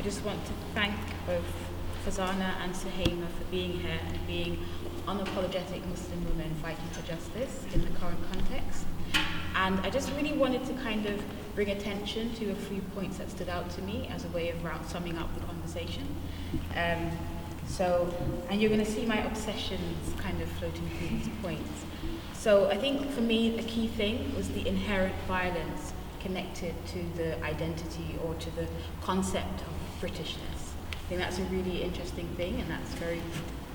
just want to thank both Farzana and Suhaiymah for being here and being unapologetic Muslim women fighting for justice in the current context. And I just really wanted to kind of bring attention to a few points that stood out to me as a way of summing up the conversation. And you're going to see my obsessions kind of floating through these points. So I think for me, a key thing was the inherent violence connected to the identity or to the concept of Britishness. I think that's a really interesting thing, and that's very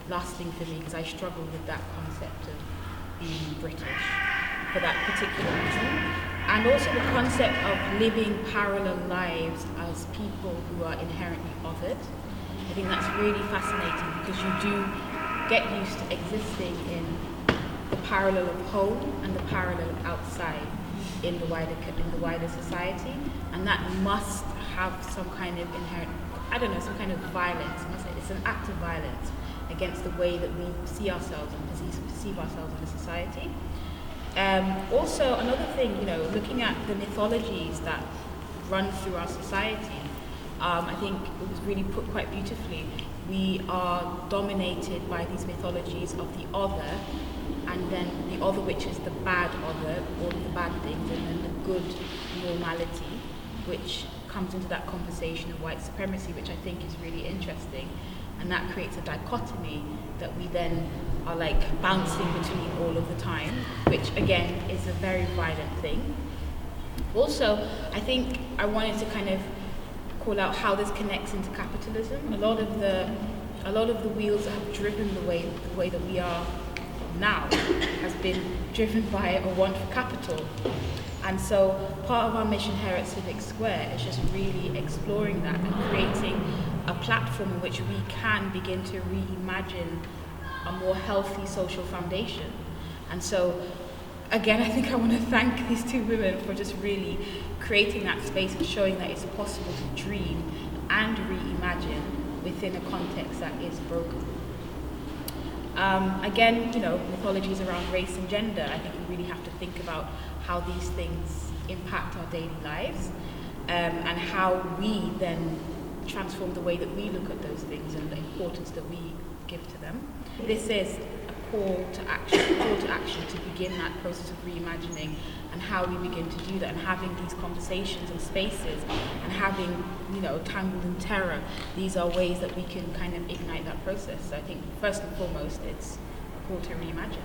lasting for me because I struggle with that concept of being British for that particular reason. And also the concept of living parallel lives as people who are inherently othered. I think that's really fascinating because you do get used to existing in the parallel of home and the parallel of outside in the wider society, and that must have some kind of inherent, some kind of violence. It's an act of violence against the way that we see ourselves and perceive ourselves in a society. Also, another thing, looking at the mythologies that run through our society, I think it was really put quite beautifully. We are dominated by these mythologies of the other, and then the other, which is the bad other, all of the bad things, and then the good normality, which comes into that conversation of white supremacy, which I think is really interesting. And that creates a dichotomy that we then are like bouncing between all of the time, which again is a very violent thing. Also, I think I wanted to kind of call out how this connects into capitalism. A lot of the wheels that have driven the way that we are now has been driven by a want for capital. And so part of our mission here at Civic Square is just really exploring that and creating a platform in which we can begin to reimagine a more healthy social foundation. And so again, I think I want to thank these two women for just really creating that space and showing that it's possible to dream and reimagine within a context that is broken. Again, mythologies around race and gender, I think we really have to think about how these things impact our daily lives, and how we then transform the way that we look at those things and the importance that we give to them. This is a call to action to begin that process of reimagining and how we begin to do that, and having these conversations and spaces and having, Tangled in Terror. These are ways that we can kind of ignite that process. So I think first and foremost, it's a call to reimagine.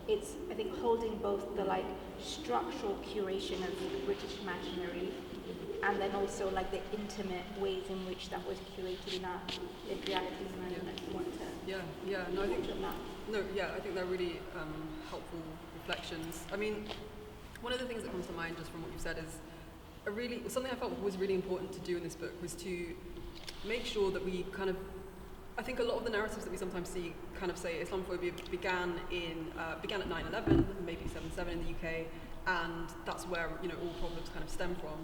It's, I think, holding both the structural curation of the British imaginary and then also the intimate ways in which that was curated in our lived realities. And I don't know if you want to I think they're really helpful reflections. I mean, one of the things that comes to mind just from what you've said is something I felt was really important to do in this book was to make sure that we I think a lot of the narratives that we sometimes see kind of say Islamophobia began at 9/11, maybe 7/7 in the UK, and that's where all problems kind of stem from.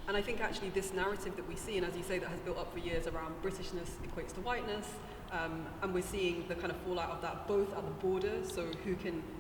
And I think actually this narrative that we see, and as you say, that has built up for years around Britishness equates to whiteness, and we're seeing the kind of fallout of that both at the border. So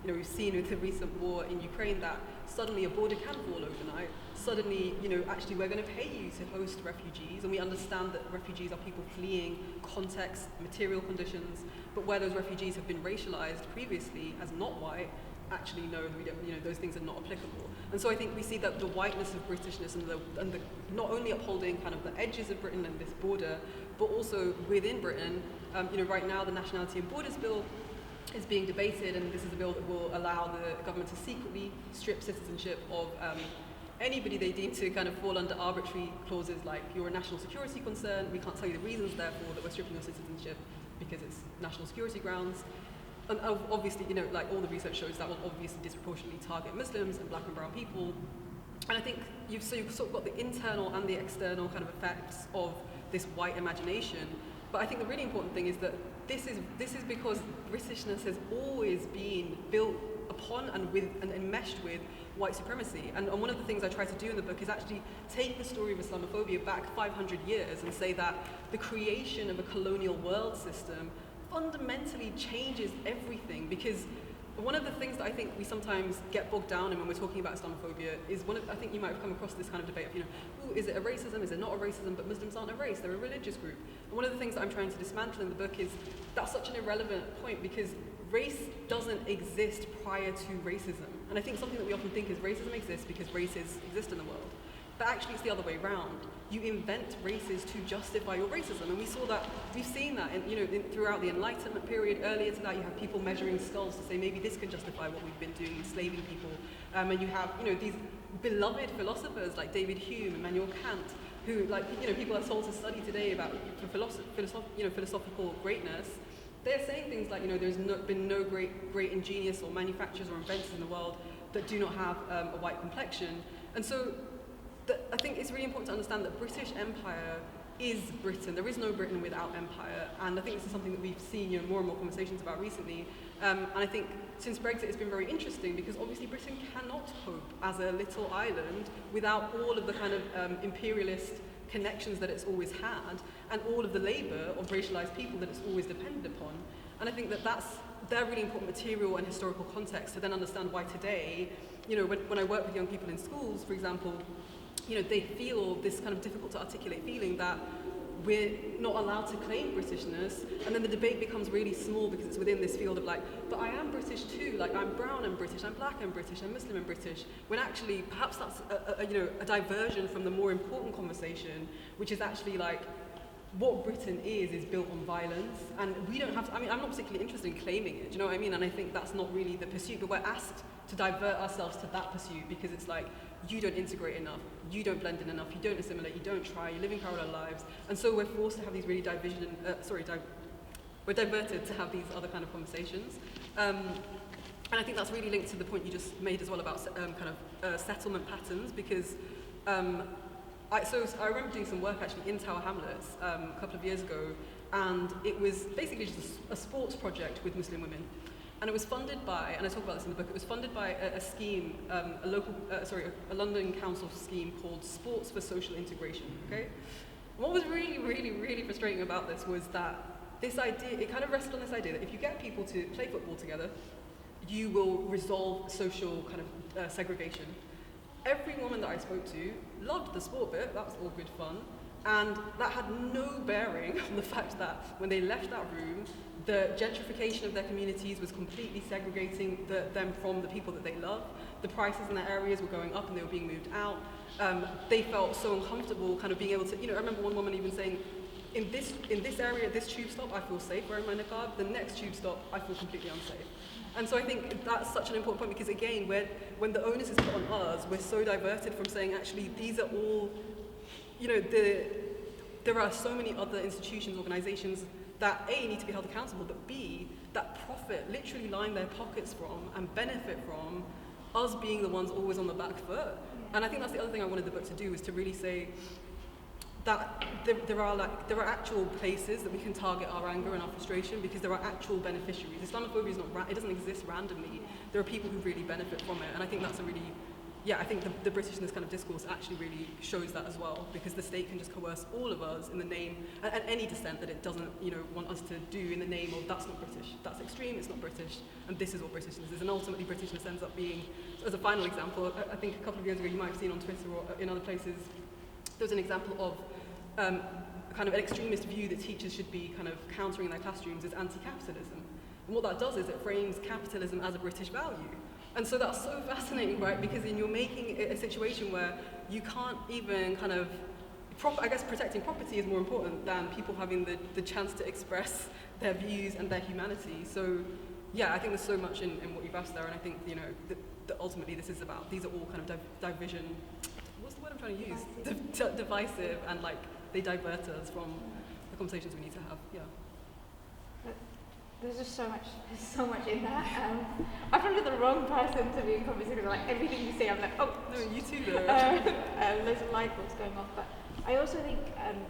we've seen with the recent war in Ukraine that suddenly a border can fall overnight. Suddenly, actually we're going to pay you to host refugees, and we understand that refugees are people fleeing context, material conditions, but where those refugees have been racialized previously as not white, actually no, we don't, those things are not applicable. And so I think we see that the whiteness of Britishness and the not only upholding kind of the edges of Britain and this border, but also within Britain, right now the Nationality and Borders Bill is being debated, and this is a bill that will allow the government to secretly strip citizenship of anybody they deem to kind of fall under arbitrary clauses like you're a national security concern, we can't tell you the reasons therefore that we're stripping your citizenship because it's national security grounds. And obviously, all the research shows that will obviously disproportionately target Muslims and black and brown people. And I think you've sort of got the internal and the external kind of effects of this white imagination. But I think the really important thing is that this is because Britishness has always been built upon and with and enmeshed with white supremacy. And one of the things I try to do in the book is actually take the story of Islamophobia back 500 years and say that the creation of a colonial world system fundamentally changes everything, because one of the things that I think we sometimes get bogged down in when we're talking about Islamophobia is I think you might have come across this kind of debate of, ooh, is it a racism, is it not a racism, but Muslims aren't a race, they're a religious group. And one of the things that I'm trying to dismantle in the book is that's such an irrelevant point, because race doesn't exist prior to racism. And I think something that we often think is racism exists because races exist in the world. But actually it's the other way around. You invent races to justify your racism, and we've seen that throughout the Enlightenment period. Earlier to that, you have people measuring skulls to say maybe this can justify what we've been doing, enslaving people. And you have these beloved philosophers like David Hume, Immanuel Kant, who people are told to study today about philosophical greatness. They're saying things like there's been no great ingenious or manufacturers or inventors in the world that do not have a white complexion. And so I think it's really important to understand that British Empire is Britain. There is no Britain without empire, and I think this is something that we've seen more and more conversations about recently. And I think since Brexit, it's been very interesting because obviously Britain cannot cope as a little island without all of the kind of imperialist connections that it's always had, and all of the labour of racialised people that it's always depended upon. And I think that they're really important material and historical context to then understand why today, when I work with young people in schools, for example, they feel this kind of difficult to articulate feeling that we're not allowed to claim Britishness, and then the debate becomes really small because it's within this field of but I am British too, I'm brown and British, I'm black and British, I'm Muslim and British, when actually perhaps that's a diversion from the more important conversation, which is actually what Britain is built on violence, and we don't have to, I'm not particularly interested in claiming it, do you know what I mean? And I think that's not really the pursuit, but we're asked to divert ourselves to that pursuit because it's you don't integrate enough, you don't blend in enough, you don't assimilate, you don't try, you're living parallel lives. And so we're forced to have these really we're diverted to have these other kind of conversations. And I think that's really linked to the point you just made as well about settlement patterns, because I remember doing some work actually in Tower Hamlets a couple of years ago, and it was basically just a sports project with Muslim women. And it was funded by, and I talk about this in the book, it was funded by a scheme, a London council scheme called Sports for Social Integration, okay? And what was really, really, really frustrating about this was that this idea, it kind of rested on this idea that if you get people to play football together, you will resolve social kind of segregation. Every woman that I spoke to loved the sport bit, that was all good fun, and that had no bearing on the fact that when they left that room, the gentrification of their communities was completely segregating them from the people that they love. The prices in their areas were going up and they were being moved out. They felt so uncomfortable kind of being able to, I remember one woman even saying, in this area, this tube stop, I feel safe wearing my niqab. The next tube stop, I feel completely unsafe. And so I think that's such an important point because again, when the onus is put on us, we're so diverted from saying actually these are all, there are so many other institutions, organizations that A, need to be held accountable, but B, that profit, literally line their pockets from and benefit from us being the ones always on the back foot. And I think that's the other thing I wanted the book to do, is to really say that there are actual places that we can target our anger and our frustration because there are actual beneficiaries. Islamophobia is it doesn't exist randomly. There are people who really benefit from it, and I think that's I think the Britishness kind of discourse actually really shows that as well, because the state can just coerce all of us in the name, and any dissent that it doesn't, want us to do in the name of that's not British, that's extreme, it's not British, and this is what Britishness is. And ultimately Britishness ends up being, as a final example, I think a couple of years ago you might have seen on Twitter or in other places, there was an example of kind of an extremist view that teachers should be kind of countering in their classrooms is anti-capitalism. And what that does is it frames capitalism as a British value. And so that's so fascinating, right? Because then you're making it a situation where you can't even kind of, I guess protecting property is more important than people having the chance to express their views and their humanity. So yeah, I think there's so much in what you've asked there, and I think, that ultimately this is about, these are all kind of division, what's the word I'm trying to use? Divisive, and they divert us from the conversations we need to have, yeah. There's just so much in that. I'm probably the wrong person to be in conversation with. Everything you say, I'm like, oh. No, you too, though. There's a light bulbs going off. But I also think,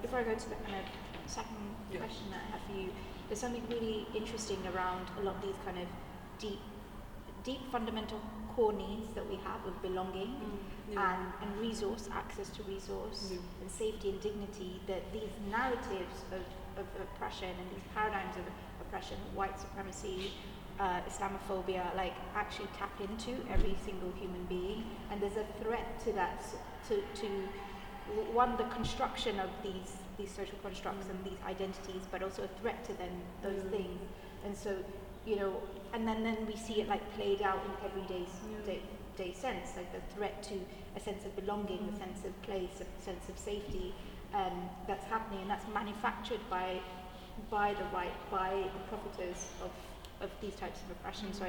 before I go to the kind of second question that I have for you, there's something really interesting around a lot of these kind of deep deep fundamental core needs that we have of belonging and resource, access to resource, and safety and dignity, that these narratives of oppression and these paradigms of oppression, white supremacy, Islamophobia, like actually tap into every single human being, and there's a threat to that, to one, the construction of these social constructs and these identities, but also a threat to them, those things. And so, you know, and then we see it like played out in everyday day sense, like the threat to a sense of belonging, a sense of place, a sense of safety, that's happening, and that's manufactured by the right, by the profiters of these types of oppression. So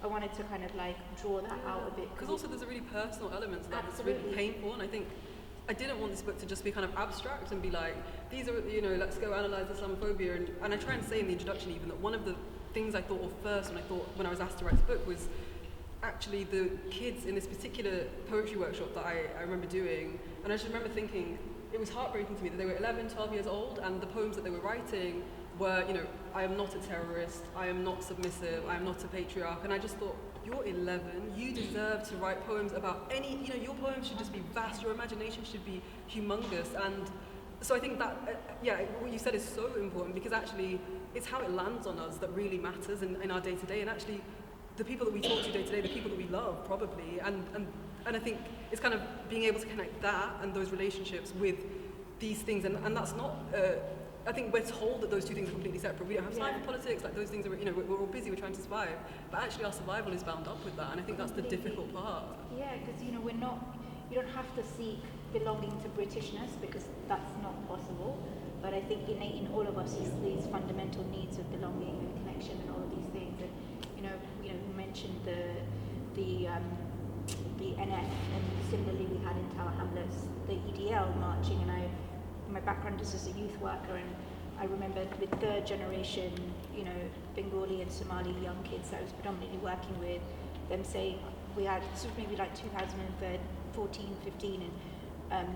I wanted to kind of like draw that out a bit. Because also there's a really personal element to that that's really painful, and I think I didn't want this book to just be kind of abstract and be like, these are, you know, let's go analyse Islamophobia, and I try and say in the introduction even that one of the things I thought of first when I was asked to write this book was actually the kids in this particular poetry workshop that I remember doing, and I just remember thinking, it was heartbreaking to me that they were 11, 12 years old, and the poems that they were writing were, you know, I am not a terrorist, I am not submissive, I am not a patriarch, and I just thought, you're 11, you deserve to write poems about any, you know, your poems should just be vast, your imagination should be humongous. And so I think that, what you said is so important, because actually it's how it lands on us that really matters in our day-to-day, and actually the people that we talk to day-to-day, the people that we love probably, and I think it's kind of being able to connect that and those relationships with these things, and that's not, I think we're told that those two things are completely separate. We don't have time for politics, like those things are, you know, we're all busy, we're trying to survive. But actually our survival is bound up with that, and I think that's the difficult part. Yeah, because, you know, you don't have to seek belonging to Britishness, because that's not possible. But I think innate in all of us is these fundamental needs of belonging and connection and all of these things. And, you you mentioned the NF, and similarly we had in Tower Hamlets the EDL marching, and my background is as a youth worker, and I remember with third generation, you know, Bengali and Somali young kids that I was predominantly working with, them saying, we had sort of maybe like 2014, 15, and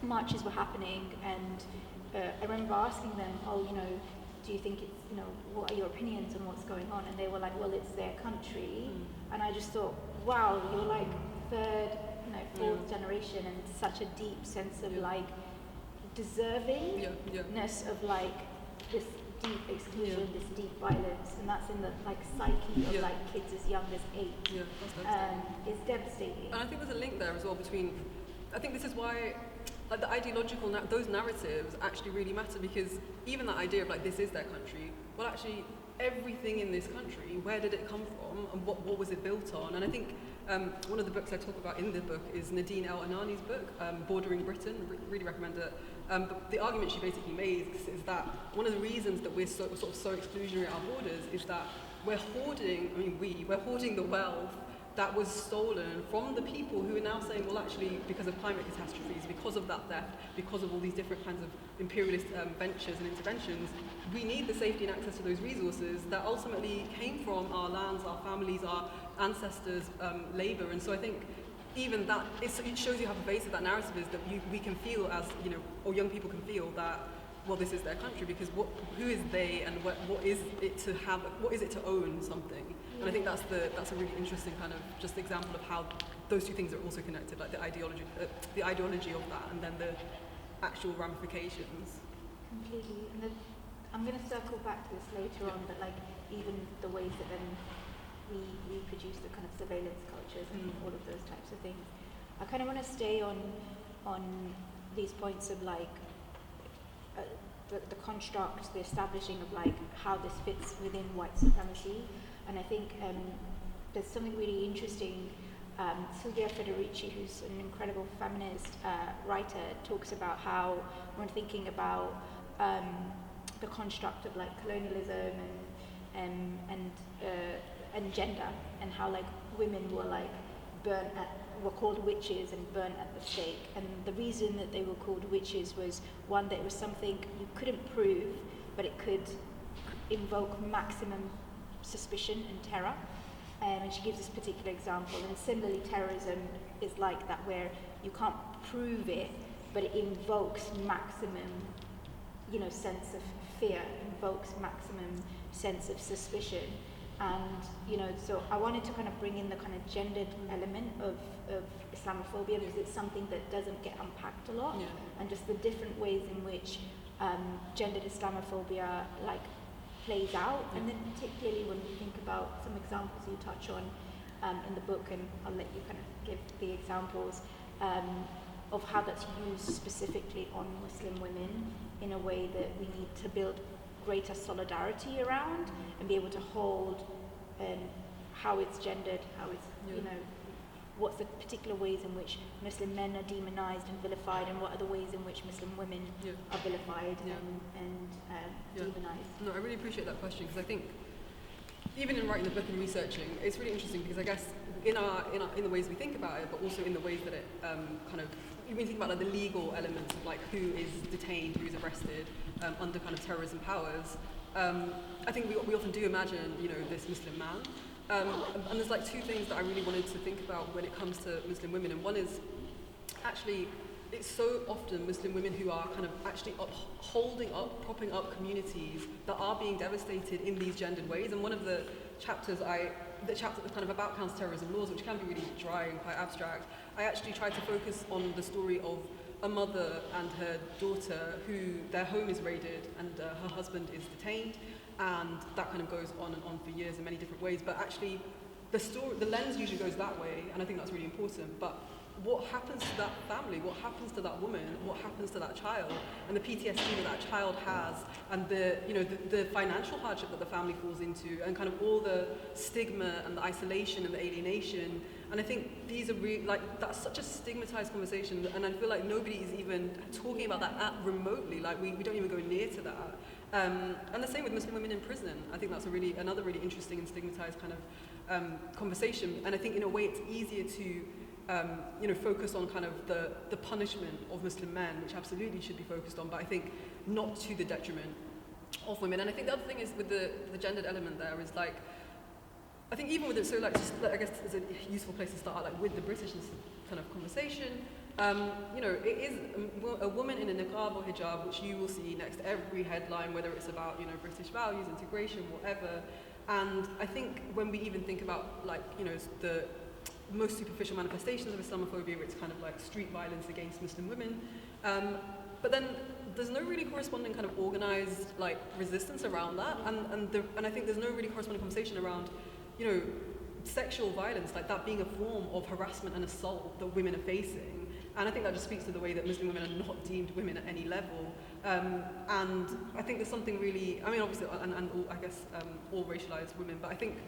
marches were happening, and I remember asking them, you know, do you think it's, you know, what are your opinions on what's going on? And they were like, well, it's their country. And I just thought, wow, you're like third, you know, fourth generation, and such a deep sense of like deservingness of like this deep exclusion, this deep violence, and that's in the like psyche of like kids as young as 8. Yeah, that's devastating. It's devastating. And I think there's a link there as well between, I think this is why like the ideological, those narratives actually really matter, because even that idea of like this is their country, well actually everything in this country, where did it come from and what was it built on? And I think one of the books I talk about in the book is Nadine El Anani's book, Bordering Britain. Really recommend it. But the argument she basically makes is that one of the reasons that we're so exclusionary at our borders is that we're hoarding the wealth that was stolen from the people who are now saying, well actually, because of climate catastrophes, because of that theft, because of all these different kinds of imperialist ventures and interventions, we need the safety and access to those resources that ultimately came from our lands, our families, our ancestors' labour. And so I think even that, it shows you how pervasive that narrative is, that we can feel as, you know, or young people can feel that, well, this is their country, because who is they, and what is it to have, what is it to own something? And I think that's a really interesting kind of just example of how those two things are also connected, like the ideology of that, and then the actual ramifications. Completely. And I'm going to circle back to this later on, but like even the ways that then we reproduce the kind of surveillance cultures and all of those types of things. I kind of want to stay on these points of like the construct, the establishing of like how this fits within white supremacy. And I think there's something really interesting. Silvia Federici, who's an incredible feminist writer, talks about how when thinking about the construct of like colonialism and gender, and how like women were like were called witches and burnt at the stake. And the reason that they were called witches was, one, that it was something you couldn't prove, but it could invoke maximum suspicion and terror. And she gives this particular example. And similarly, terrorism is like that, where you can't prove it, but it invokes maximum, you know, sense of fear, invokes maximum sense of suspicion. And, so I wanted to kind of bring in the kind of gendered element of Islamophobia, because it's something that doesn't get unpacked a lot, and just the different ways in which gendered Islamophobia plays out, and then particularly when we think about some examples you touch on in the book, and I'll let you kind of give the examples of how that's used specifically on Muslim women in a way that we need to build greater solidarity around and be able to hold how it's gendered, how it's, what's the particular ways in which Muslim men are demonized and vilified, and what are the ways in which Muslim women are vilified and demonized. No, I really appreciate that question, because I think even in writing the book and researching, it's really interesting, because I guess in the ways we think about it, but also in the ways that it kind of, when you think about the legal elements of who is detained, who's arrested under kind of terrorism powers, I think we often do imagine, this Muslim man. And there's two things that I really wanted to think about when it comes to Muslim women, and one is actually it's so often Muslim women who are kind of actually propping up communities that are being devastated in these gendered ways. And one of the chapters that's kind of about counter-terrorism laws, which can be really dry and quite abstract, I actually tried to focus on the story of a mother and her daughter who their home is raided and her husband is detained, and that kind of goes on and on for years in many different ways. But actually, the lens usually goes that way, and I think that's really important. But what happens to that family? What happens to that woman? What happens to that child? And the PTSD that child has, and the financial hardship that the family falls into, and kind of all the stigma and the isolation and the alienation. And I think these are really, that's such a stigmatized conversation, and I feel like nobody is even talking about that remotely. We don't even go near to that. And the same with Muslim women in prison. I think that's another really interesting and stigmatized kind of conversation. And I think in a way it's easier to focus on kind of the punishment of Muslim men, which absolutely should be focused on, but I think not to the detriment of women. And I think the other thing is with the gendered element there is I think even with it, so I guess it's a useful place to start with the British kind of conversation. It is a woman in a niqab or hijab, which you will see next to every headline, whether it's about British values, integration, whatever. And I think when we even think about the most superficial manifestations of Islamophobia, it's kind of street violence against Muslim women. But then there's no really corresponding kind of organized resistance around that, and I think there's no really corresponding conversation around sexual violence, that being a form of harassment and assault that women are facing. And I think that just speaks to the way that Muslim women are not deemed women at any level. And I think there's something really, obviously, and all, I guess all racialized women, but I think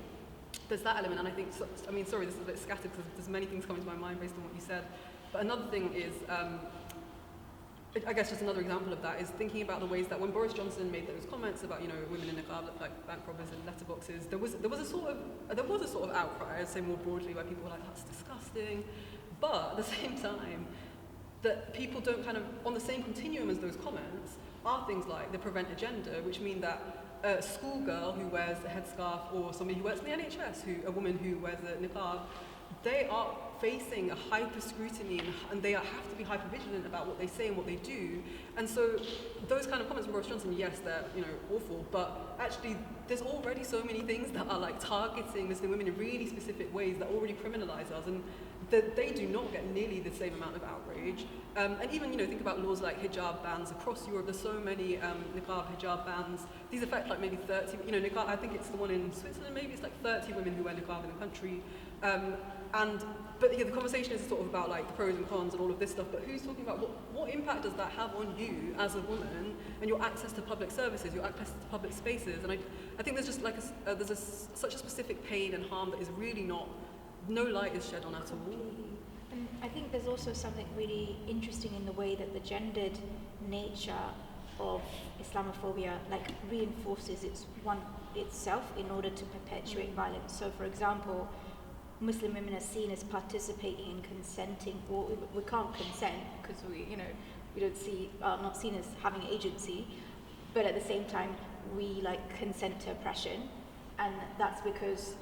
there's that element. And I think, sorry, this is a bit scattered because there's many things coming to my mind based on what you said. But another thing is, I guess just another example of that is thinking about the ways that when Boris Johnson made those comments about women in niqab look like bank robbers in letterboxes, there was a sort of outcry, I'd say more broadly, where people were like, that's disgusting. But at the same time, that people don't kind of, on the same continuum as those comments, are things like the prevent agenda, which mean that a schoolgirl who wears a headscarf, or somebody who works in the NHS, a woman who wears a niqab, they are facing a hyper scrutiny, and they have to be hyper vigilant about what they say and what they do. And so those kind of comments from Boris Johnson, yes, they're awful, but actually there's already so many things that are targeting Muslim women in really specific ways that already criminalize us, and that they do not get nearly the same amount of outrage. And even think about laws like hijab bans across Europe. There's so many niqab hijab bans. These affect maybe 30. Niqab, I think it's the one in Switzerland. Maybe it's 30 women who wear niqab in the country. But the conversation is sort of about the pros and cons and all of this stuff. But who's talking about what impact does that have on you as a woman and your access to public services, your access to public spaces? And I think there's just such a specific pain and harm that is really no light is shed on at all. And I think there's also something really interesting in the way that the gendered nature of Islamophobia reinforces itself in order to perpetuate violence. So, for example, Muslim women are seen as participating and consenting, or we can't consent because we don't not seen as having agency, but at the same time we consent to oppression, and that's because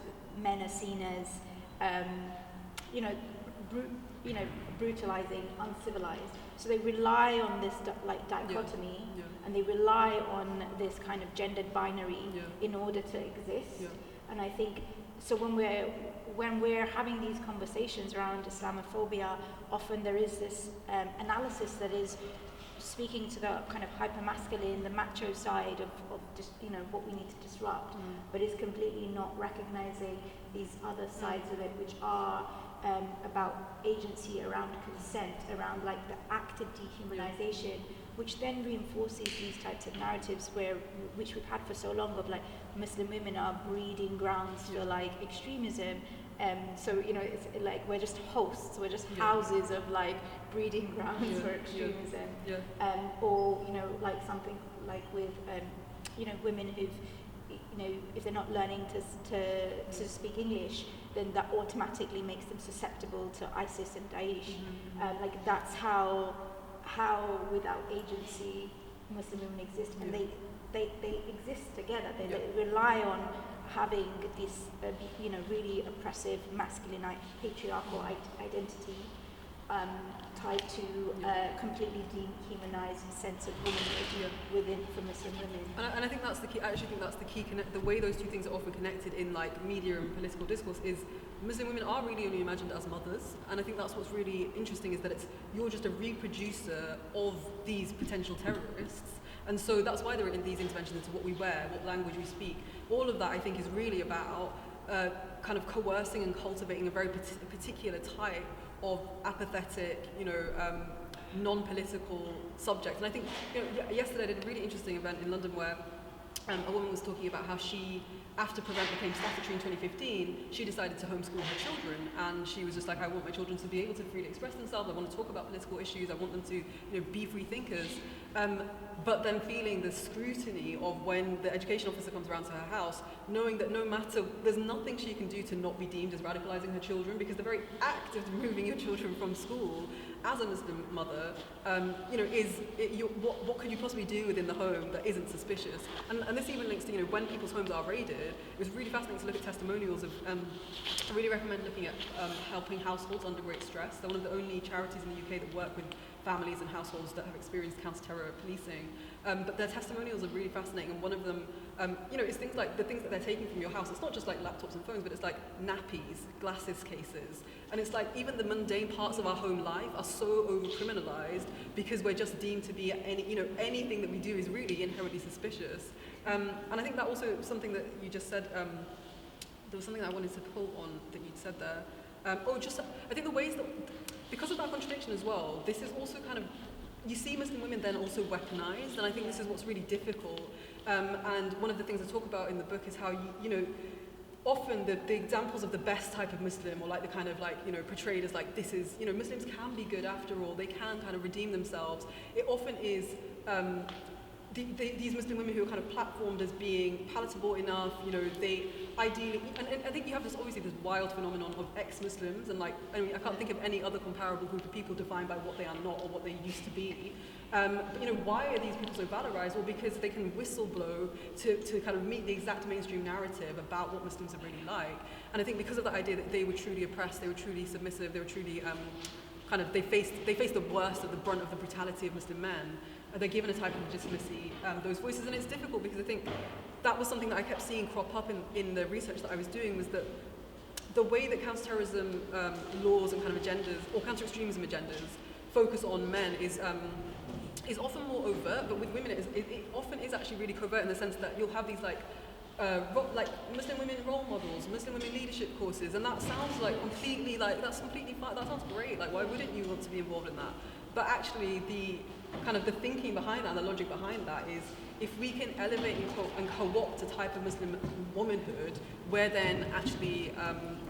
men are seen as brutalizing, uncivilized. So they rely on this dichotomy, and they rely on this kind of gendered binary in order to exist. And I think, so when we're having these conversations around Islamophobia, often there is this analysis that is speaking to the kind of hyper-masculine, the macho side of just, what we need to disrupt, but is completely not recognizing these other sides of it, which are about agency, around consent, around like the active dehumanization, which then reinforces these types of narratives which we've had for so long, of like Muslim women are breeding grounds for like extremism. So it's like we're just hosts, we're just houses of like breeding grounds for extremism. Or like something like with women who've if they're not learning to speak English, then that automatically makes them susceptible to ISIS and Daesh. Like that's how without agency Muslim women exist, and they exist together. They rely on having this really oppressive masculine patriarchal identity tied to a completely dehumanized sense of womanhood within for Muslim women. And I think that's the key. I actually think that's the key. The way those two things are often connected in like media and political discourse is Muslim women are really only imagined as mothers, and I think that's what's really interesting, is that you're just a reproducer of these potential terrorists. And so that's why there are these interventions into what we wear, what language we speak. All of that, I think, is really about kind of coercing and cultivating a very particular type of apathetic, non-political subject. And I think, yesterday I did a really interesting event in London where a woman was talking about how she, after Prevent became statutory in 2015, she decided to homeschool her children, and she was just like, I want my children to be able to freely express themselves, I want to talk about political issues, I want them to be free thinkers. But then feeling the scrutiny of when the education officer comes around to her house, knowing that no matter, there's nothing she can do to not be deemed as radicalizing her children, because the very act of removing your children from school as a Muslim mother, what could you possibly do within the home that isn't suspicious? And this even links to, when people's homes are raided. It was really fascinating to look at testimonials of, I really recommend looking at helping households under great stress. They're one of the only charities in the UK that work with families and households that have experienced counter-terror policing. But their testimonials are really fascinating, and one of them, is things like the things that they're taking from your house. It's not just like laptops and phones, but it's like nappies, glasses cases. And it's like even the mundane parts of our home life are so over-criminalized because we're just deemed to be anything that we do is really inherently suspicious. And I think that also something that you just said, there was something that I wanted to pull on that you'd said there. I think the ways that, because of that contradiction as well, this is also kind of, you see Muslim women then also weaponized, and I think this is what's really difficult. And one of the things I talk about in the book is how, often the examples of the best type of Muslim, or like the kind of like, portrayed as like, this is, Muslims can be good after all, they can kind of redeem themselves. It often is these Muslim women who are kind of platformed as being palatable enough, they ideally, and I think you have this wild phenomenon of ex-Muslims, and like, I can't think of any other comparable group of people defined by what they are not or what they used to be. But why are these people so valorized? Well, because they can whistleblow to kind of meet the exact mainstream narrative about what Muslims are really like. And I think because of that idea that they were truly oppressed, they were truly submissive, they were truly they faced the worst of the brunt of the brutality of Muslim men. They're given a type of legitimacy, those voices, and it's difficult because I think that was something that I kept seeing crop up in the research that I was doing, was that the way that counterterrorism laws and kind of agendas, or counter-extremism agendas, focus on men is often more overt, but with women it often is actually really covert, in the sense that you'll have these like Muslim women role models, Muslim women leadership courses, and that sounds like completely like, that's completely fine, that sounds great, like why wouldn't you want to be involved in that? But actually the thinking behind that, and the logic behind that is, if we can elevate and co-opt a type of Muslim womanhood, we're then actually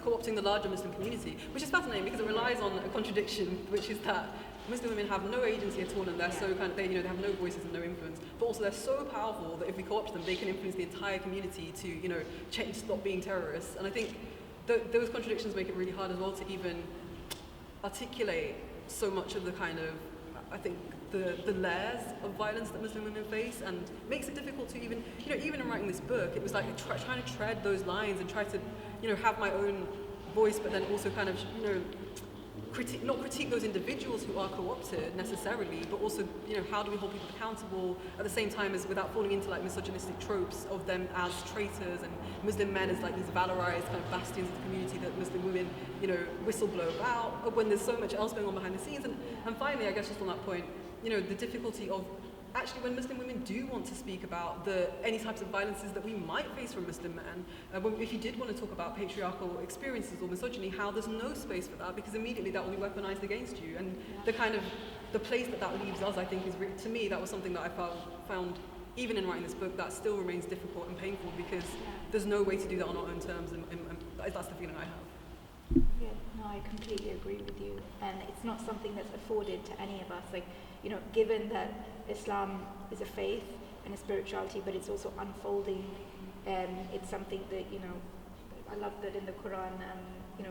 co-opting the larger Muslim community, which is fascinating because it relies on a contradiction, which is that Muslim women have no agency at all, and they're so they have no voices and no influence. But also they're so powerful that if we co-opt them, they can influence the entire community to change, stop being terrorists. And I think those contradictions make it really hard as well to even articulate so much of the kind of, I think, the layers of violence that Muslim women face, and makes it difficult to even in writing this book, it was like trying to tread those lines and try to have my own voice, but then also kind of not critique those individuals who are co-opted necessarily, but also, how do we hold people accountable at the same time as without falling into like misogynistic tropes of them as traitors and Muslim men as like these valorized kind of bastions of the community that Muslim women, whistleblow about, when there's so much else going on behind the scenes. And finally, I guess just on that point, the difficulty of actually when Muslim women do want to speak about any types of violences that we might face from Muslim men, if you did want to talk about patriarchal experiences or misogyny, how there's no space for that, because immediately that will be weaponized against you. And the place that leaves us, I think, to me, that was something that I found even in writing this book, that still remains difficult and painful, because there's no way to do that on our own terms, and that's the feeling I have. Yeah, no, I completely agree with you, and it's not something that's afforded to any of us. Like, given that Islam is a faith and a spirituality, but it's also unfolding, it's something that, I love that in the Quran,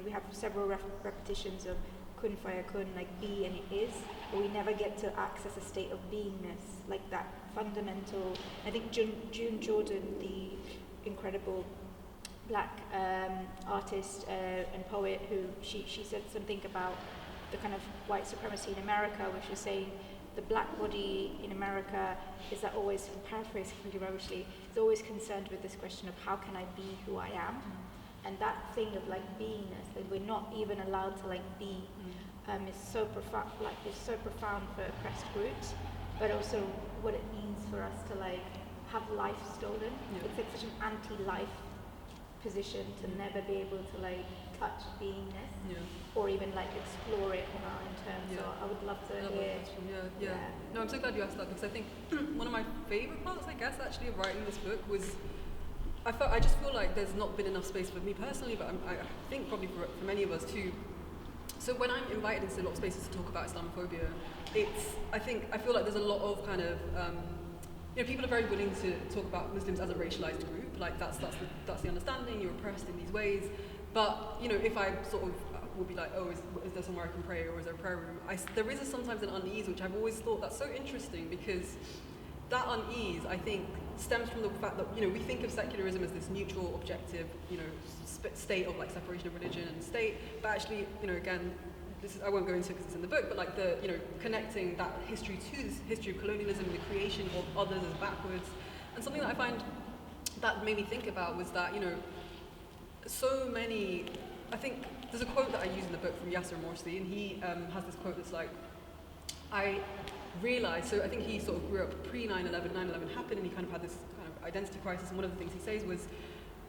we have several repetitions of kun fayakun, like be and it is, but we never get to access a state of beingness, like that fundamental. I think June Jordan, the incredible black artist and poet, who she said something about the kind of white supremacy in America, which is saying the black body in America is that always, I'm paraphrasing really rubbishly, is always concerned with this question of how can I be who I am, and that thing of like beingness that we're not even allowed to like be is so profound. Like it's so profound for oppressed groups, but also what it means for us to like have life stolen. It's like such an anti-life position to never be able to like touch beingness or even like explore it on our own terms. So I would love to hear. No, I'm so glad you asked that, because I think one of my favorite parts, I guess, actually of writing this book was I just feel like there's not been enough space for me personally, but I think probably for many of us too. So when I'm invited into a lot of spaces to talk about Islamophobia, I feel like there's a lot of kind of people are very willing to talk about Muslims as a racialized group, like that's the understanding, you're oppressed in these ways. But if I sort of would be like, oh, is there somewhere I can pray, or is there a prayer room? There is sometimes an unease, which I've always thought that's so interesting, because that unease, I think, stems from the fact that we think of secularism as this neutral, objective, state of like separation of religion and state. But actually, again, I won't go into it because it's in the book, but like connecting that history to this history of colonialism, the creation of others as backwards. And something that I find that made me think about was that so many. I think there's a quote that I use in the book from Yasser Morsi, and he has this quote that's like, I realized, so I think he sort of grew up pre 9/11, 9/11 happened, and he kind of had this kind of identity crisis, and one of the things he says was,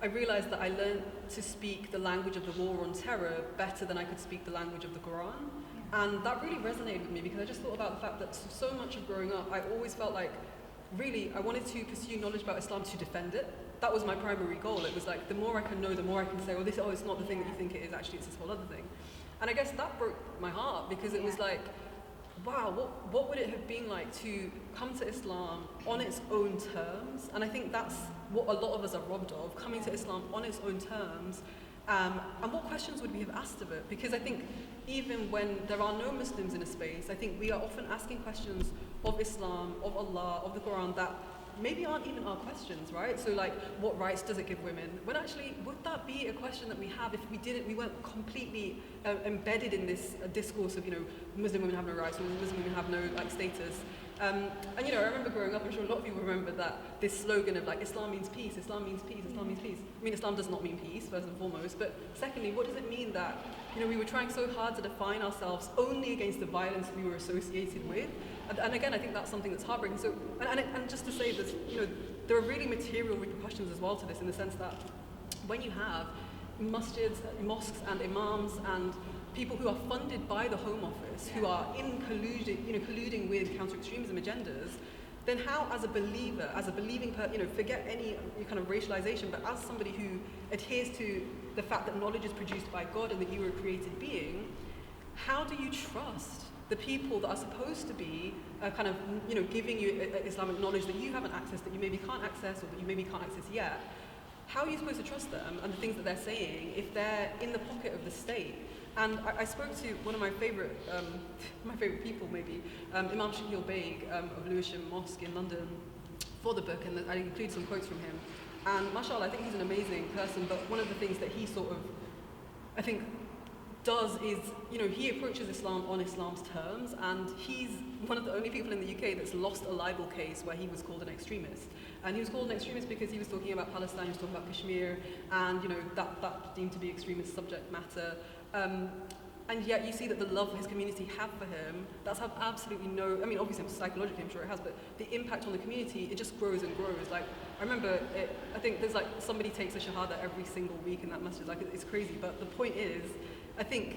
I realized that I learned to speak the language of the war on terror better than I could speak the language of the Quran. And that really resonated with me, because I just thought about the fact that so much of growing up, I always felt like, really, I wanted to pursue knowledge about Islam to defend it. That was my primary goal. It was like, the more I can know, the more I can say, it's not the thing that you think it is, actually it's this whole other thing. And I guess that broke my heart, because it was like, wow, what would it have been like to come to Islam on its own terms? And I think that's what a lot of us are robbed of, coming to Islam on its own terms. And what questions would we have asked of it? Because I think even when there are no Muslims in a space, I think we are often asking questions of Islam, of Allah, of the Quran that maybe aren't even our questions, right? So like, what rights does it give women? When actually, would that be a question that we have if we weren't completely embedded in this discourse of, Muslim women have no rights, or Muslim women have no like status. And I remember growing up, I'm sure a lot of people remember this slogan of like, Islam means peace, Islam means peace, Islam means peace. I mean, Islam does not mean peace, first and foremost, but secondly, what does it mean that, we were trying so hard to define ourselves only against the violence we were associated with? And again, I think that's something that's heartbreaking. So, and just to say that, there are really material repercussions as well to this, in the sense that when you have masjids, mosques and imams and people who are funded by the Home Office, who are colluding with counter-extremism agendas, then how, as a believer, as a believing person, forget any kind of racialization, but as somebody who adheres to the fact that knowledge is produced by God and that you are a created being, how do you trust the people that are supposed to be kind of, giving you Islamic knowledge that you haven't accessed, that you maybe can't access, or that you maybe can't access yet? How are you supposed to trust them and the things that they're saying if they're in the pocket of the state? And I spoke to one of my favorite people, maybe, Imam Shakil Baig of Lewisham Mosque in London, for the book, and I include some quotes from him. And mashallah, I think he's an amazing person, but one of the things that he sort of, I think, does is, he approaches Islam on Islam's terms, and he's one of the only people in the UK that's lost a libel case where he was called an extremist. And he was called an extremist because he was talking about Palestine, he was talking about Kashmir, and that deemed to be extremist subject matter. And yet you see that the love his community have for him, that's have absolutely no, obviously psychologically I'm sure it has, but the impact on the community, it just grows and grows. Like, I remember, I think there's somebody takes a shahada every single week in that masjid, it's crazy, but the point is, I think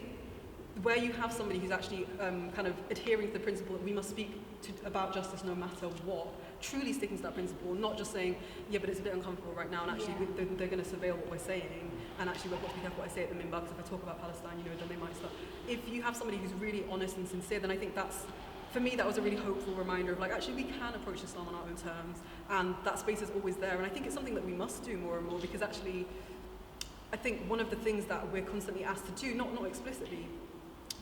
where you have somebody who's actually kind of adhering to the principle that we must speak about justice no matter what, truly sticking to that principle, not just saying, yeah, but it's a bit uncomfortable right now, and actually they're going to surveil what we're saying, and actually we've got to be careful what I say at the minbar, because if I talk about Palestine, then they might start. If you have somebody who's really honest and sincere, then I think that's, for me, that was a really hopeful reminder of actually we can approach Islam on our own terms, and that space is always there, and I think it's something that we must do more and more, because actually, I think one of the things that we're constantly asked to do, not explicitly,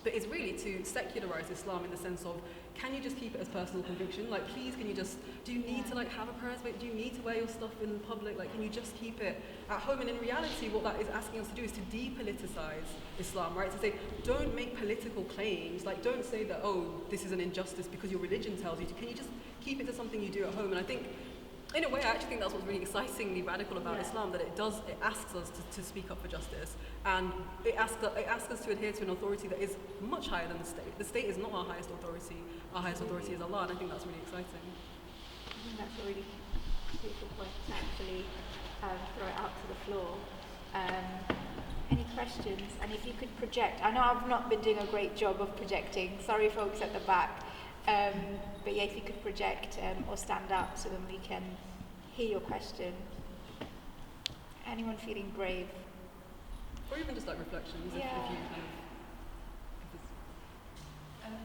but is really to secularize Islam in the sense of, can you just keep it as personal conviction? Please, can you just, do you need to have a prayer space? Do you need to wear your stuff in public? Can you just keep it at home? And in reality, what that is asking us to do is to depoliticize Islam, right? To say, don't make political claims. Don't say that, oh, this is an injustice because your religion tells you to. Can you just keep it to something you do at home? And I think, in a way, I actually think that's what's really excitingly radical about Islam, that it asks us to speak up for justice, and it asks us to adhere to an authority that is much higher than the state. The state is not our highest authority. Our highest authority is Allah, and I think that's really exciting. I think that's a really beautiful point to actually throw it out to the floor. Any questions? And if you could project, I know I've not been doing a great job of projecting, sorry folks at the back. But yeah, if you could project or stand up so then we can hear your question. Anyone feeling brave? Or even just reflections. Yeah. If you kind of,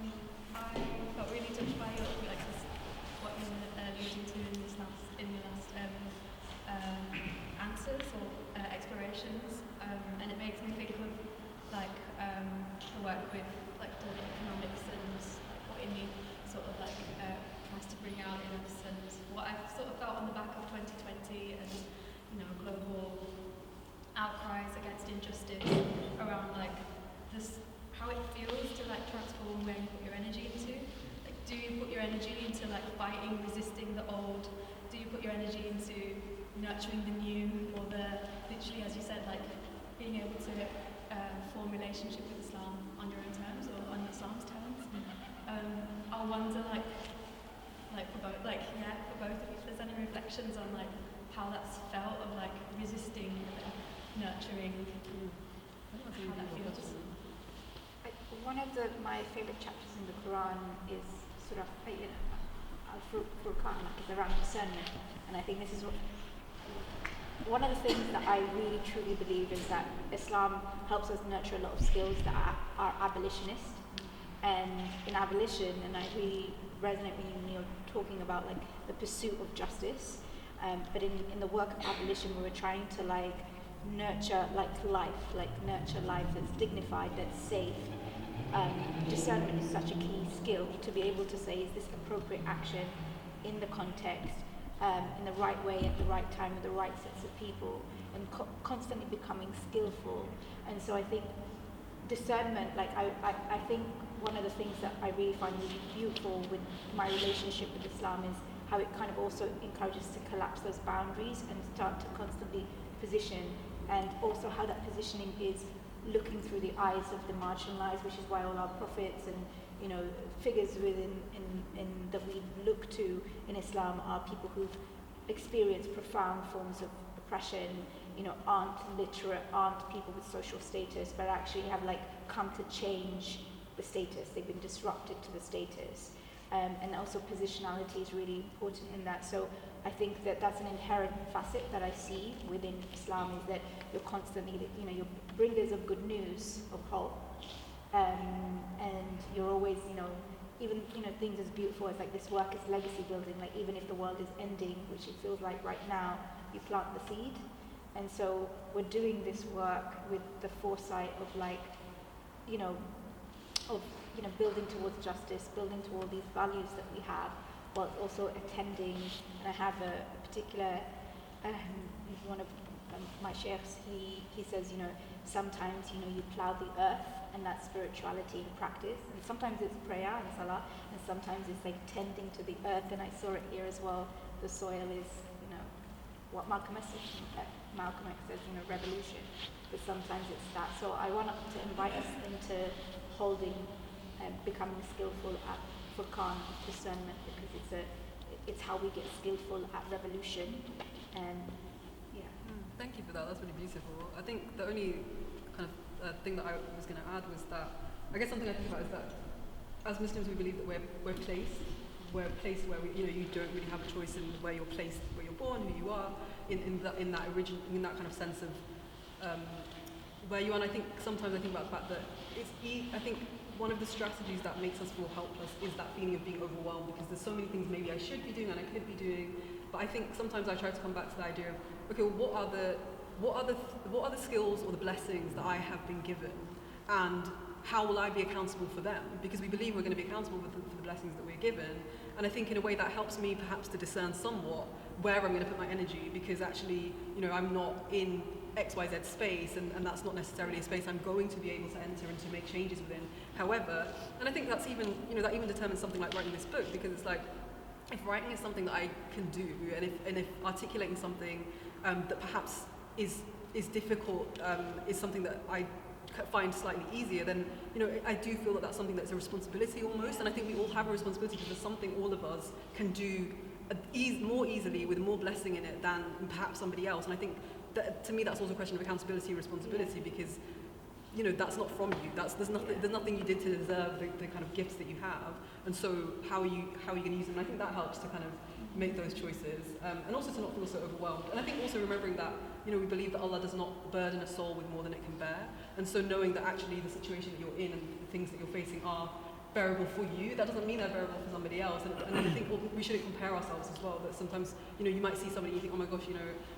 I felt really touched by your, what you were alluding to in the last answers or explorations, and it makes me think of the work with the economics and what it means sort of tries to bring out in us, and what I've sort of felt on the back of 2020 and global outcries against injustice around this, how it feels to transform where you put your energy into. Do you put your energy into fighting, resisting the old? Do you put your energy into nurturing the new, or literally, as you said, being able to form relationship with Islam on your own terms or on Islam's terms? I wonder, for both, for both of you, if there's any reflections on how that's felt of resisting, nurturing, how that feels. One of my favorite chapters in the Quran is sort of, Al-Furqan, is around discernment, and I think this is one of the things that I really truly believe is that Islam helps us nurture a lot of skills that are abolitionist. And in abolition, and I really resonate when you're talking about the pursuit of justice, but in the work of abolition, we were trying to nurture nurture life that's dignified, that's safe. Discernment is such a key skill to be able to say, is this appropriate action in the context, in the right way, at the right time, with the right sets of people, and constantly becoming skillful. And so I think discernment, I think one of the things that I really find really beautiful with my relationship with Islam is how it kind of also encourages to collapse those boundaries and start to constantly position, and also how that positioning is looking through the eyes of the marginalized, which is why all our prophets and figures within that we look to in Islam are people who've experienced profound forms of oppression, aren't literate, aren't people with social status, but actually have come to change the status. They've been disrupted to the status, and also positionality is really important in that. So I think that that's an inherent facet that I see within Islam, is that you're constantly, you're bringers of good news, of hope, and you're always, even things as beautiful as this work is legacy building. Even if the world is ending, which it feels like right now, you plant the seed. And so we're doing this work with the foresight of building towards justice, building to all these values that we have, while also attending. And I have a particular one of my sheikhs. He says, sometimes, you plow the earth, and that's spirituality in practice. And sometimes it's prayer and salah, and sometimes it's like tending to the earth. And I saw it here as well. The soil is, what Malcolm X says, revolution. But sometimes it's that. So I want to invite us into holding and becoming skillful at Furqan, discernment, because it's how we get skillful at revolution. And yeah. Thank you for that. That's really beautiful. I think the only kind of thing that I was going to add was that I guess something I think about is that as Muslims we believe that we're placed where we, you don't really have a choice in where you're placed, where you're born, who you are, in that kind of sense of where you are. And I think sometimes I think about the fact that I think one of the strategies that makes us feel helpless is that feeling of being overwhelmed, because there's so many things maybe I should be doing and I could be doing. But I think sometimes I try to come back to the idea of, okay, well, what are the skills or the blessings that I have been given, and how will I be accountable for them? Because we believe we're going to be accountable for the blessings that we're given. And I think in a way that helps me perhaps to discern somewhat where I'm going to put my energy, because actually, I'm not in XYZ space, and that's not necessarily a space I'm going to be able to enter and to make changes within. However, and I think that's even, that even determines something like writing this book, because it's like, if writing is something that I can do, and if articulating something that perhaps is difficult, is something that I find slightly easier, then I do feel that that's something that's a responsibility almost, and I think we all have a responsibility, because there's something all of us can do more easily with more blessing in it than perhaps somebody else. And I think that, to me, that's also a question of accountability and responsibility, because that's not from you. There's nothing you did to deserve the kind of gifts that you have, and so how are you going to use them? And I think that helps to kind of make those choices, and also to not feel so overwhelmed. And I think also remembering that we believe that Allah does not burden a soul with more than it can bear, and so knowing that actually the situation that you're in and the things that you're facing are bearable for you, that doesn't mean they're bearable for somebody else. And I think we shouldn't compare ourselves as well. That sometimes you might see somebody and you think, oh my gosh,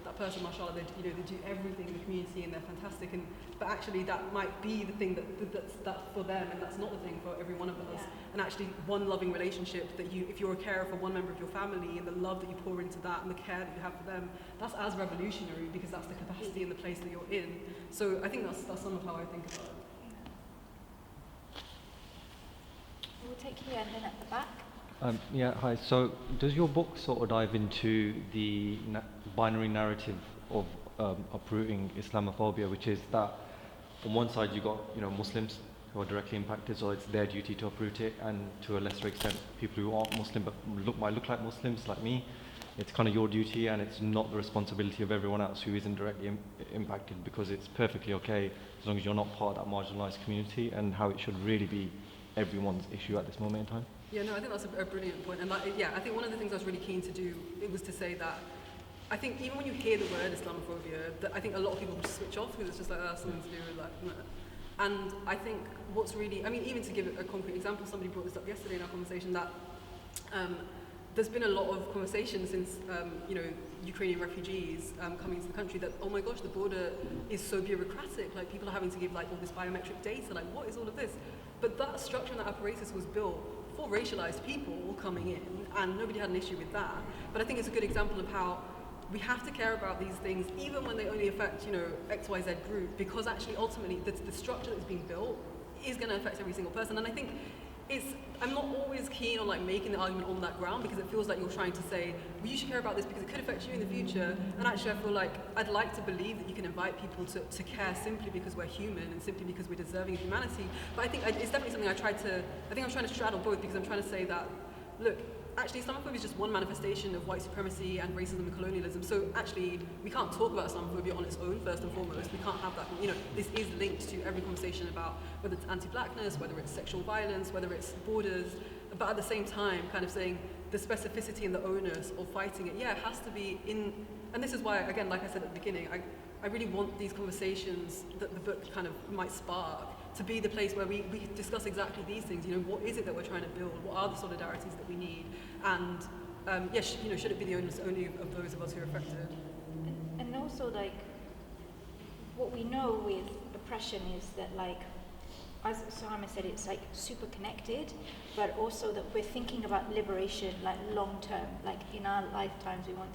that person, mashallah, they do everything in the community and they're fantastic, but actually that might be the thing that's for them, and that's not the thing for every one of us. Yeah. And actually one loving relationship that if you're a carer for one member of your family, and the love that you pour into that and the care that you have for them, that's as revolutionary, because that's the capacity and the place that you're in. So I think that's some of how I think about it. We'll take here and then at the back. Hi. So does your book sort of dive into the binary narrative of uprooting Islamophobia, which is that on one side you got Muslims who are directly impacted, so it's their duty to uproot it, and to a lesser extent people who aren't Muslim but might look like Muslims, like me, it's kind of your duty, and it's not the responsibility of everyone else who isn't directly impacted, because it's perfectly okay as long as you're not part of that marginalised community, and how it should really be everyone's issue at this moment in time. Yeah, no, I think that's a brilliant point. And I think one of the things I was really keen to do, it was to say that I think even when you hear the word Islamophobia, that I think a lot of people just switch off, because it's just like, that's something to do with And I think what's really, even to give a concrete example, somebody brought this up yesterday in our conversation, that there's been a lot of conversation since, Ukrainian refugees coming into the country, that, oh my gosh, the border is so bureaucratic, like people are having to give all this biometric data, like what is all of this? But that structure and that apparatus was built for racialized people coming in, and nobody had an issue with that. But I think it's a good example of how we have to care about these things, even when they only affect, XYZ group, because actually ultimately the structure that's being built is going to affect every single person. And I think I'm not always keen on making the argument on that ground, because it feels like you're trying to say, well, you should care about this because it could affect you in the future. And actually I feel like I'd like to believe that you can invite people to care simply because we're human and simply because we're deserving of humanity. But I think it's definitely something I'm trying to straddle both, because I'm trying to say that, look, actually Islamophobia is just one manifestation of white supremacy and racism and colonialism. So actually we can't talk about Islamophobia on its own first and foremost. We can't have that, this is linked to every conversation about whether it's anti-blackness, whether it's sexual violence, whether it's borders, but at the same time kind of saying the specificity and the onus of fighting it, it has to be in, and this is why, again, like I said at the beginning, I really want these conversations that the book kind of might spark to be the place where we discuss exactly these things. What is it that we're trying to build? What are the solidarities that we need? And should it be the onus only of those of us who are affected? And also, what we know with oppression is that, as Suhaiymah said, it's super connected, but also that we're thinking about liberation long term. In our lifetimes, we want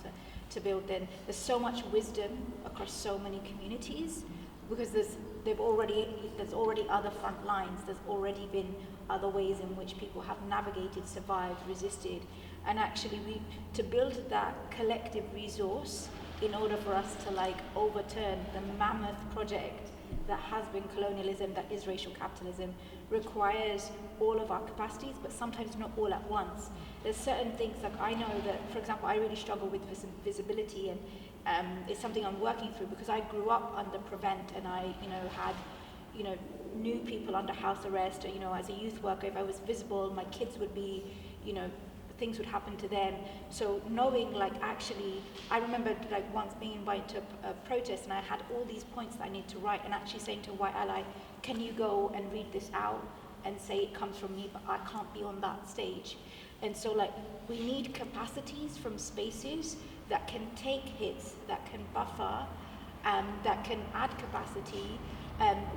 to build. Then there's so much wisdom across so many communities. because there's already other front lines. There's already been other ways in which people have navigated, survived, resisted, and actually to build that collective resource in order for us to like overturn the mammoth project that has been colonialism, that is racial capitalism, requires all of our capacities, but sometimes not all at once. There's certain things, like I know that, for example, I really struggle with visibility, and it's something I'm working through because I grew up under Prevent, and I, had, knew people under house arrest, or, as a youth worker, if I was visible, my kids would be, things would happen to them. So knowing, like, actually, I remember like once being invited to a protest, and I had all these points that I need to write, and actually saying to a white ally, can you go and read this out and say it comes from me, but I can't be on that stage. And so, like, we need capacities from spaces that can take hits, that can buffer, that can add capacity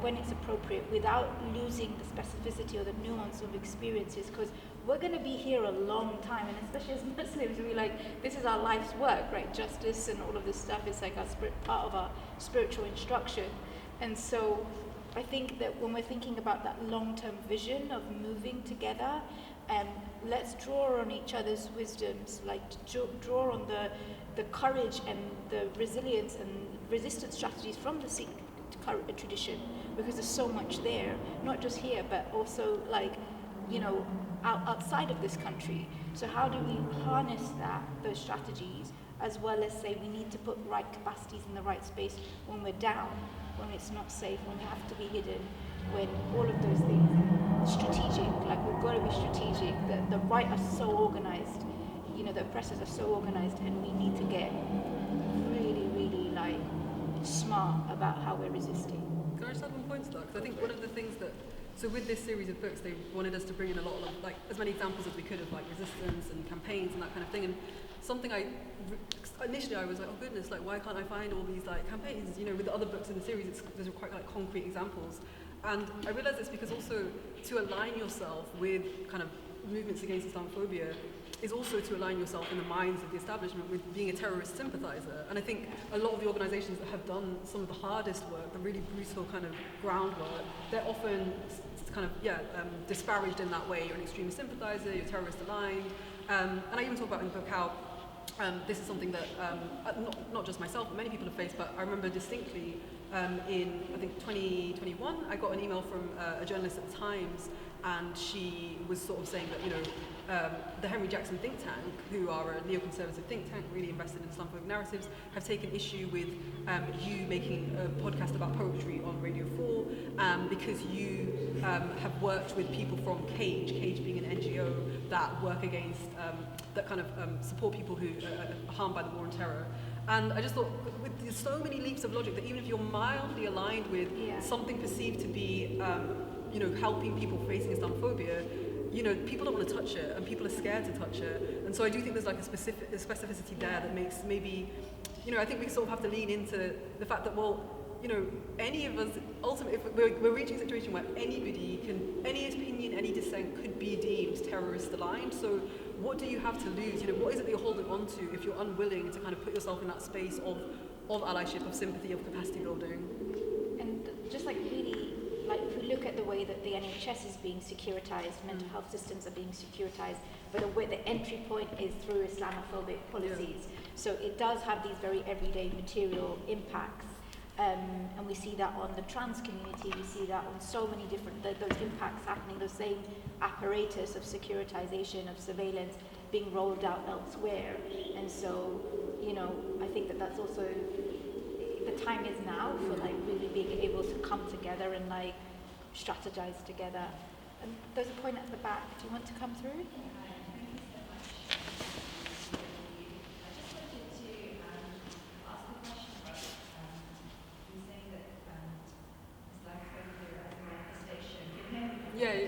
when it's appropriate, without losing the specificity or the nuance of experiences, because we're going to be here a long time, and especially as Muslims, we like, this is our life's work, right? Justice and all of this stuff is like part of our spiritual instruction. And so I think that when we're thinking about that long-term vision of moving together, let's draw on each other's wisdoms, like draw on the courage and the resilience and resistance strategies from the Sikh tradition, because there's so much there, not just here, but also like, outside of this country. So how do we harness those strategies, as well as say we need to put right capacities in the right space when we're down, when it's not safe, when we have to be hidden, when all of those things, strategic, like we've got to be strategic. The right are so organized, the oppressors are so organized, and we need to get really, really like smart about how we're resisting. Can I just add one point to that? Because I think one of the things that, so with this series of books, they wanted us to bring in a lot of, like, as many examples as we could of, like, resistance and campaigns and that kind of thing. And something initially I was like, oh goodness, like, why can't I find all these, like, campaigns? With the other books in the series, there's quite, like, concrete examples. And I realized it's because also to align yourself with kind of movements against Islamophobia is also to align yourself in the minds of the establishment with being a terrorist sympathizer. And I think a lot of the organizations that have done some of the hardest work, the really brutal kind of groundwork, they're often kind of, disparaged in that way. You're an extremist sympathizer, you're terrorist aligned. And I even talk about in the book how this is something that not just myself, but many people have faced, but I remember distinctly in, I think, 2021, I got an email from a journalist at the Times, and she was sort of saying that, the Henry Jackson think tank, who are a neoconservative think tank really invested in Islamophobic narratives, have taken issue with you making a podcast about poetry on Radio 4 because you have worked with people from Cage being an NGO that work against, that kind of support people who are harmed by the war on terror. And I just thought, with so many leaps of logic, that even if you're mildly aligned with something perceived to be, helping people facing Islamophobia, people don't want to touch it, and people are scared to touch it. And so I do think there's like a specificity there that makes maybe, I think we sort of have to lean into the fact that, well, any of us, ultimately, if we're reaching a situation where anybody any opinion, any dissent could be deemed terrorist aligned. So what do you have to lose? What is it that you're holding on to if you're unwilling to kind of put yourself in that space of allyship, of sympathy, of capacity building? And just like really, like if we look at the way that the NHS is being securitized, mental health systems are being securitized, but the entry point is through Islamophobic policies. So it does have these very everyday material impacts. And we see that on the trans community, we see that on so many different, those impacts happening, those same apparatus of securitization, of surveillance being rolled out elsewhere. And so, I think that that's also, the time is now for like really being able to come together and like strategize together. And there's a point at the back. Do you want to come through? Yeah. So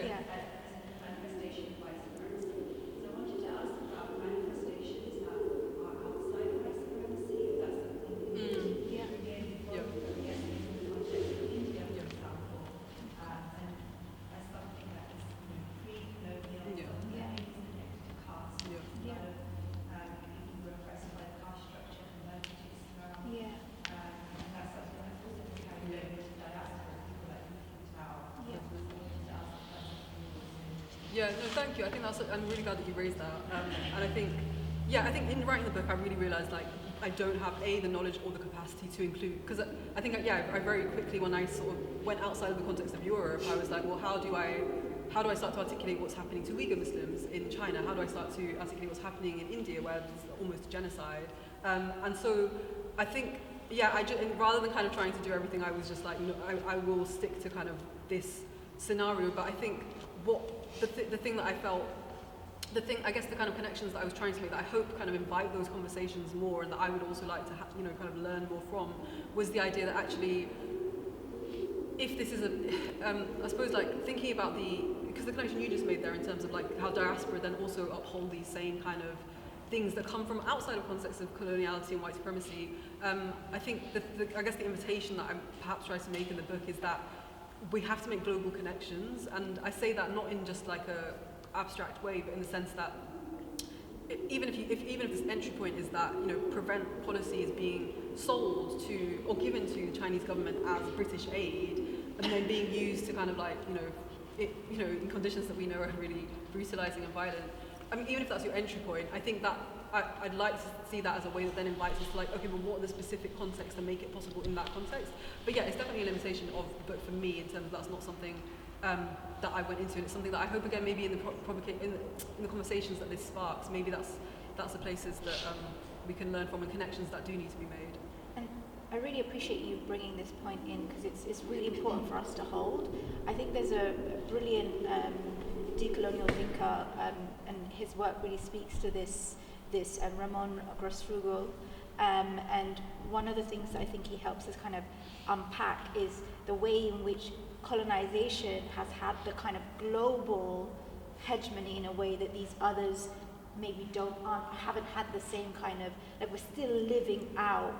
I wanted to ask about manifestations that are outside of white supremacy, if that's something that you context of India, for example, and as something that is pre-colonial, thank you. I think I'm really glad that you raised that. And I think, I think in writing the book, I really realised like I don't have the knowledge or the capacity to include, because I think I very quickly, when I sort of went outside of the context of Europe, I was like, well, how do I start to articulate what's happening to Uyghur Muslims in China? How do I start to articulate what's happening in India, where there's almost genocide? And so I think, and rather than kind of trying to do everything, I was just like, no, I will stick to kind of this scenario. But I think the thing that I felt, I guess the kind of connections that I was trying to make, that I hope kind of invite those conversations more, and that I would also like to kind of learn more from, was the idea that actually, if this is I suppose like thinking about because the connection you just made there in terms of like how diaspora then also uphold these same kind of things that come from outside of context of coloniality and white supremacy. I think I guess the invitation that I perhaps try to make in the book is that we have to make global connections, and I say that not in just like a abstract way, but in the sense that even if this entry point is that prevent policy is being sold to or given to the Chinese government as British aid, and then being used to kind of like in conditions that we know are really brutalizing and violent. I mean, even if that's your entry point, I think that I'd like to see that as a way that then invites us to like, okay, but what are the specific contexts that make it possible in that context? But yeah, it's definitely a limitation of the book for me in terms of that's not something that I went into, and it's something that I hope again maybe in the conversations that this sparks, maybe that's the places that we can learn from, and connections that do need to be made. And I really appreciate you bringing this point in, because it's really important for us to hold. I think there's a brilliant decolonial thinker, and his work really speaks to this Ramon Grosfrugal, and one of the things that I think he helps us kind of unpack is the way in which colonization has had the kind of global hegemony in a way that these others maybe haven't had the same kind of, like, we're still living out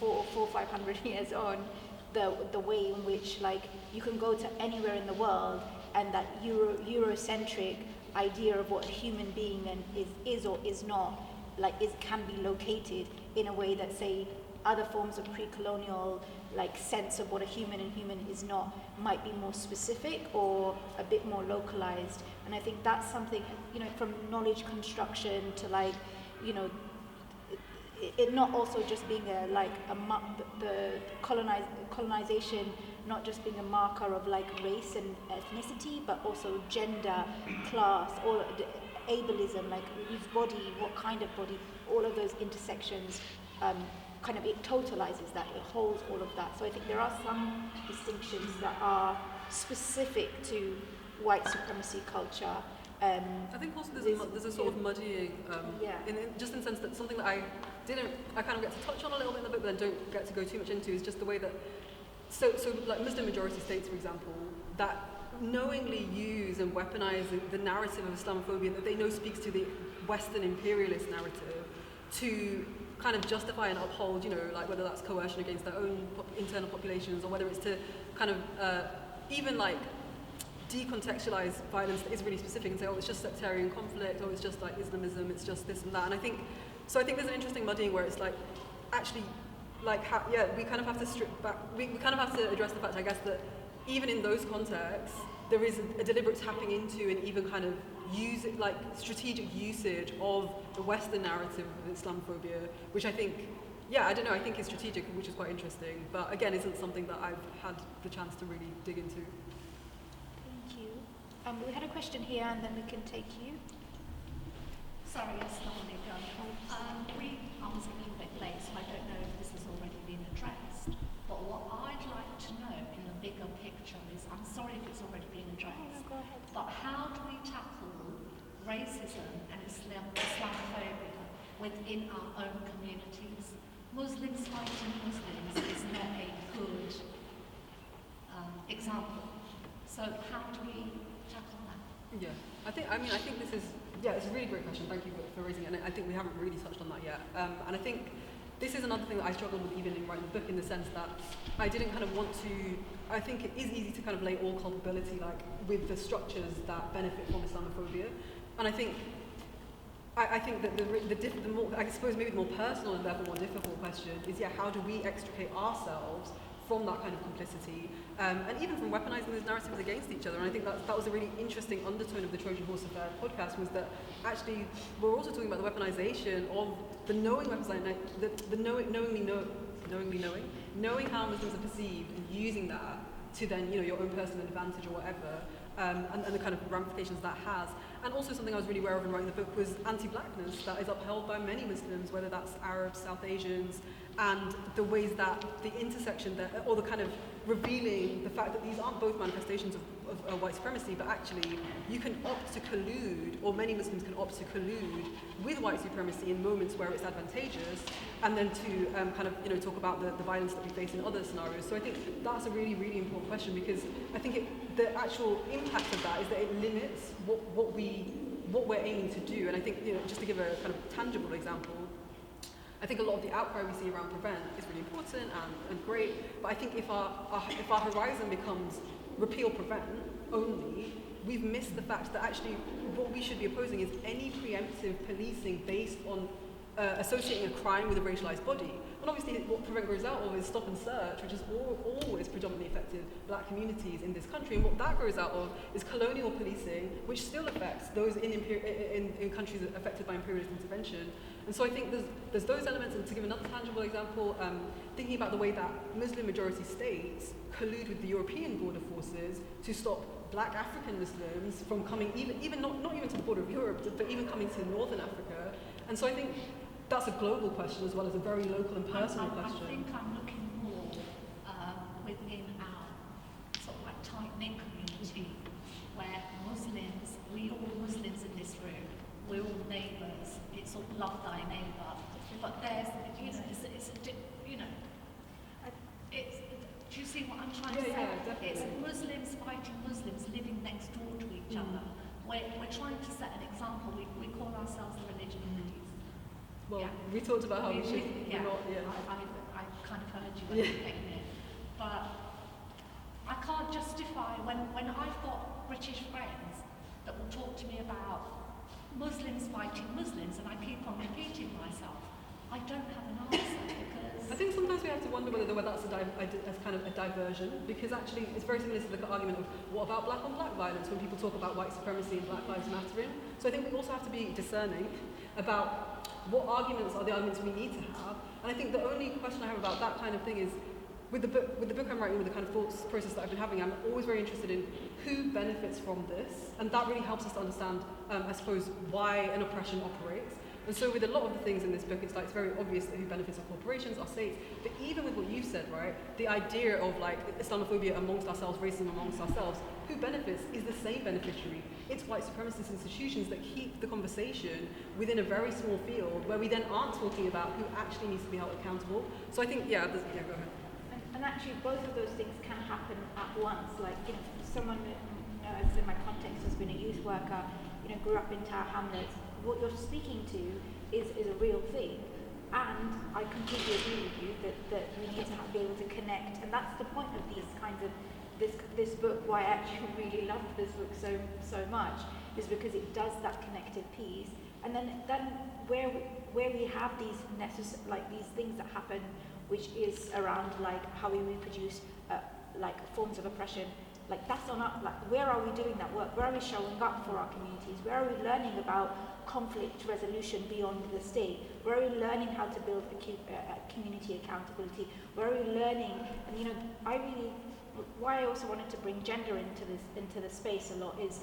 400-500 years on the way in which like you can go to anywhere in the world, and that Eurocentric idea of what a human being then is or is not, can be located in a way that, say, other forms of pre-colonial sense of what a human and human is not might be more specific or a bit more localized. And I think that's something, from knowledge construction to it not also just being the colonization not just being a marker of race and ethnicity, but also gender, class, all ableism, whose body, what kind of body, all of those intersections, it totalizes that, it holds all of that. So I think there are some distinctions that are specific to white supremacy culture. I think also there's a sort of muddying, just in the sense that something that I kind of get to touch on a little bit in the book, but then don't get to go too much into, is just the way that, so like Muslim majority states, for example, that knowingly use and weaponize the narrative of Islamophobia that they know speaks to the Western imperialist narrative to kind of justify and uphold, whether that's coercion against their own internal populations, or whether it's to kind of even decontextualize violence that is really specific and say, oh, it's just sectarian conflict, or it's just like Islamism, it's just this and that. And I think there's an interesting muddying where it's actually, we kind of have to strip back, we kind of have to address the fact, I guess, that even in those contexts, there is a deliberate tapping into and even kind of strategic usage of the Western narrative of Islamophobia, which I think, I think is strategic, which is quite interesting, but again, isn't something that I've had the chance to really dig into. Thank you. We had a question here, and then we can take you. Sorry, we I was a little bit late, so I don't know if this has already been addressed. But what I'd like to know in the bigger picture is, I'm sorry if it's already been addressed, Go ahead. but how do we tackle racism and Islamophobia within our own communities? Muslims fighting Muslims is not a good example. So how do we tackle that? Yeah, I think this is, it's a really great question. Thank you for raising it. And I think we haven't really touched on that yet. And I think this is another thing that I struggled with even in writing the book, in the sense that I didn't kind of want to, I think it is easy to kind of lay all culpability with the structures that benefit from Islamophobia. And I think that the more, I suppose maybe the more personal and therefore more difficult question is, how do we extricate ourselves from that kind of complicity, and even from weaponizing those narratives against each other. And I think that was a really interesting undertone of the Trojan Horse Affair podcast, was that actually we're also talking about the weaponization of the knowing knowing how Muslims are perceived and using that to then, your own personal advantage or whatever, and the kind of ramifications that has. And also something I was really aware of in writing the book was anti-blackness that is upheld by many Muslims, whether that's Arabs, South Asians, and the ways that the intersection there, or the kind of revealing the fact that these aren't both manifestations of white supremacy, but actually you can opt to collude, or many Muslims can opt to collude with white supremacy in moments where it's advantageous, and then to talk about the violence that we face in other scenarios. So I think that's a really, really important question, because I think the actual impact of that is that it limits what we're aiming to do. And I think, just to give a kind of tangible example, I think a lot of the outcry we see around prevent is really important and great, but I think if our horizon becomes repeal prevent only, we've missed the fact that actually what we should be opposing is any preemptive policing based on associating a crime with a racialized body. And obviously what prevent grows out of is stop and search, which has always predominantly affected black communities in this country. And what that grows out of is colonial policing, which still affects those in countries affected by imperialist intervention. And so I think there's those elements. And to give another tangible example, thinking about the way that Muslim majority states collude with the European border forces to stop black African Muslims from coming, even not even to the border of Europe, but even coming to northern Africa. And so I think that's a global question as well as a very local and personal question. I think I'm looking more within our sort of like tight-knit community, where Muslims, we all Muslims in this room, we're all neighbours. It's all love thy neighbour. But there's, do you see what I'm trying to say? Yeah, it's Muslims fighting Muslims living next door to each other. We're trying to set an example. We call ourselves the religion of peace. Well, we talked about how we should. I kind of heard you when you came in, but I can't justify when I've got British friends that will talk to me about Muslims fighting Muslims, and I keep on repeating myself. I don't have an answer because I think sometimes we have to wonder whether that's kind of a diversion, because actually it's very similar to the argument of what about black on black violence when people talk about white supremacy and Black Lives Mattering. So I think we also have to be discerning about what arguments are the arguments we need to have. And I think the only question I have about that kind of thing is, with the book I'm writing, with the kind of thought process that I've been having, I'm always very interested in who benefits from this, and that really helps us to understand, I suppose, why an oppression operates. And so with a lot of the things in this book, it's very obvious that who benefits are corporations, our states. But even with what you said, right, the idea of Islamophobia amongst ourselves, racism amongst ourselves, who benefits is the same beneficiary. It's white supremacist institutions that keep the conversation within a very small field where we then aren't talking about who actually needs to be held accountable. So I think, go ahead. And actually both of those things can happen at once. Someone in my context has been a youth worker, grew up in Tower Hamlets. What you're speaking to is a real thing. And I completely agree with you that we need to be able to connect. And that's the point of these kinds of, this book, why I actually really loved this book so much, is because it does that connective piece. And then where we have these these things that happen, which is around how we reproduce forms of oppression, that's on our, where are we doing that work? Where are we showing up for our communities? Where are we learning about conflict resolution beyond the state? Where are we learning how to build community accountability? Where are we learning? And why I also wanted to bring gender into the space a lot is,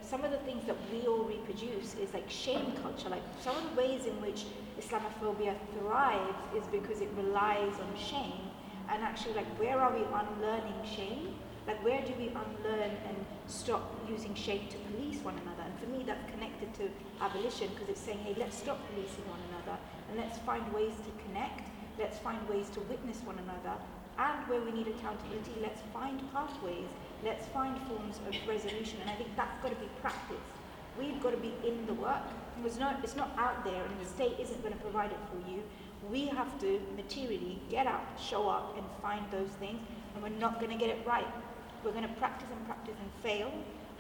some of the things that we all reproduce is shame culture. Some of the ways in which Islamophobia thrives is because it relies on shame. And actually, where are we unlearning shame? Where do we unlearn and stop using shame to police one another? And for me, that's connected to abolition, because it's saying, hey, let's stop policing one another and let's find ways to connect. Let's find ways to witness one another. And where we need accountability, let's find pathways. Let's find forms of resolution. And I think that's got to be practiced. We've got to be in the work. It's not out there, and the state isn't going to provide it for you. We have to materially get out, show up, and find those things. And we're not going to get it right. We're going to practice and fail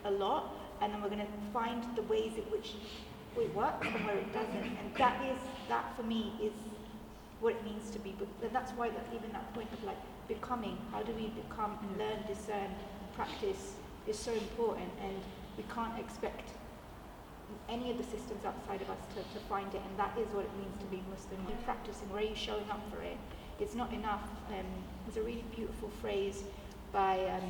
a lot, and then we're going to find the ways in which it works and where it doesn't. And that for me is what it means to be. But that's why even that point of like becoming, how do we become and learn, discern, practice is so important, and we can't expect any of the systems outside of us to find it, and that is what it means to be Muslim. When you're practicing, where are you showing up for it? It's not enough. There's a really beautiful phrase by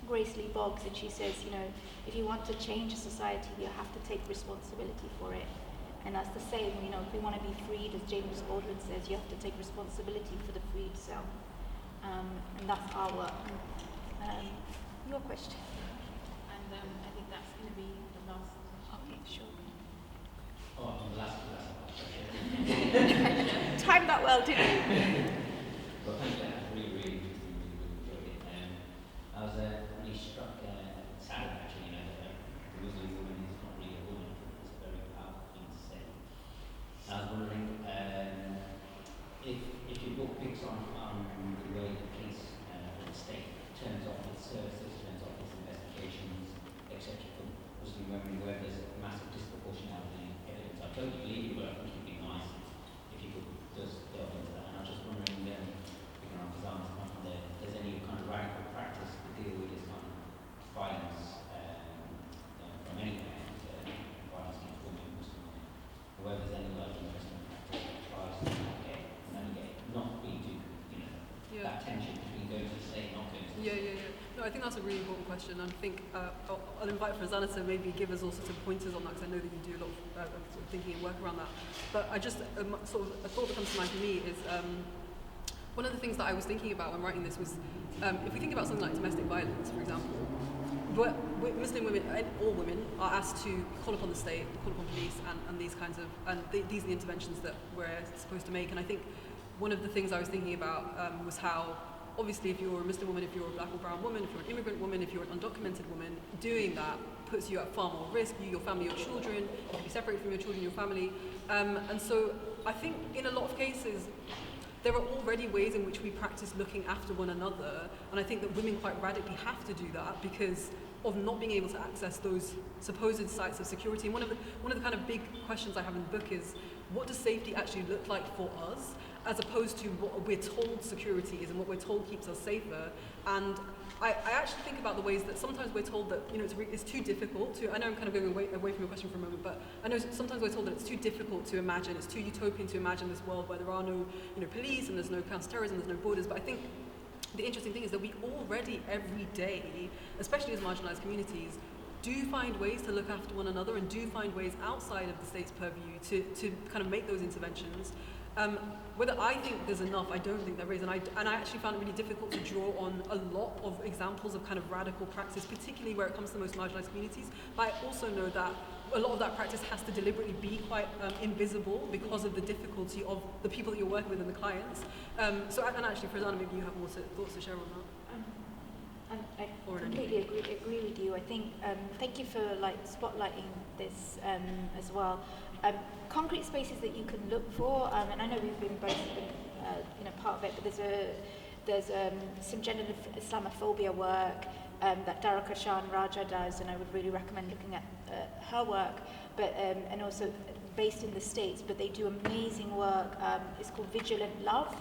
Grace Lee Boggs, and she says, you know, if you want to change a society, you have to take responsibility for it. And that's the same, you know, if we want to be freed, as James Baldwin says, you have to take responsibility for the freed self. And that's our work. Your question. And I think that's going to be the last. Okay, sure. Oh, the last question. Timed that well, didn't you? Well, thank you. I really enjoyed it. I was really struck, saddened actually, you know, that the Muslim woman is not really a woman. It's a very powerful thing to say. I was wondering if your book picks on the way the police or the state turns off its services, turns off its investigations, etc. for Muslim women, where there's a massive disproportionality in evidence. I totally believe you, but I think it'd be nice if you could just delve into that. And I was just wondering, picking on Farzana's point there, if there's any kind of radical practice to deal with this kind of violence from anywhere, violence against women, Muslim women, or whether there's any like interesting practice that tries to not be too, you know, that tension between going to the state and not going to the state. No, I think that's a really important question. And I think I'll invite Farzana to maybe give us all sorts of pointers on that, because I know that you do a lot of sort of thinking and work around that. But I just, sort of, a thought that comes to mind for me is, one of the things that I was thinking about when writing this was, if we think about something like domestic violence, for example, Muslim women, all women, are asked to call upon the state, call upon police, and these kinds of, these are the interventions that we're supposed to make. And I think one of the things I was thinking about was how, obviously, if you're a Muslim woman, if you're a black or brown woman, if you're an immigrant woman, if you're an undocumented woman, doing that puts you at far more risk, you, your family, your children, you can be separated from your children, your family. And so I think in a lot of cases, there are already ways in which we practice looking after one another, and I think that women quite radically have to do that because of not being able to access those supposed sites of security. And one of the kind of big questions I have in the book is, what does safety actually look like for us, as opposed to what we're told security is and what we're told keeps us safer? And I actually think about the ways that sometimes we're told that, you know, it's too difficult to, I know I'm kind of going away from your question for a moment, but I know sometimes we're told that it's too difficult to imagine, it's too utopian to imagine this world where there are no, you know, police and there's no counter-terrorism, there's no borders. But I think the interesting thing is that we already every day, especially as marginalized communities, do find ways to look after one another and do find ways outside of the state's purview to kind of make those interventions. Whether I think there's enough, I don't think there is, and I actually found it really difficult to draw on a lot of examples of kind of radical practice, particularly where it comes to the most marginalized communities. But I also know that a lot of that practice has to deliberately be quite invisible because of the difficulty of the people that you're working with and the clients. So, and actually, Farzana, maybe you have more thoughts to share on that. And I completely agree with you. I think, thank you for like spotlighting this as well. Concrete spaces that you can look for, and I know we've been both part of it, but there's some gender Islamophobia work that Daraka Shah Raja does, and I would really recommend looking at her work, but and also based in the States, but they do amazing work. It's called Vigilant Love,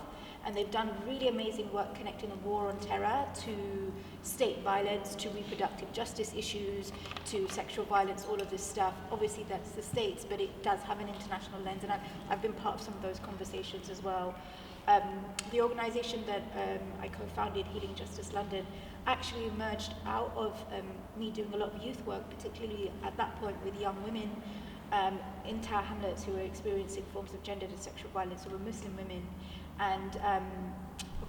and they've done really amazing work connecting the war on terror to state violence, to reproductive justice issues, to sexual violence, all of this stuff. Obviously that's the States, but it does have an international lens, and I've been part of some of those conversations as well. The organisation that I co-founded, Healing Justice London, actually emerged out of me doing a lot of youth work, particularly at that point with young women in Tower Hamlets who were experiencing forms of gendered and sexual violence, who were Muslim women, and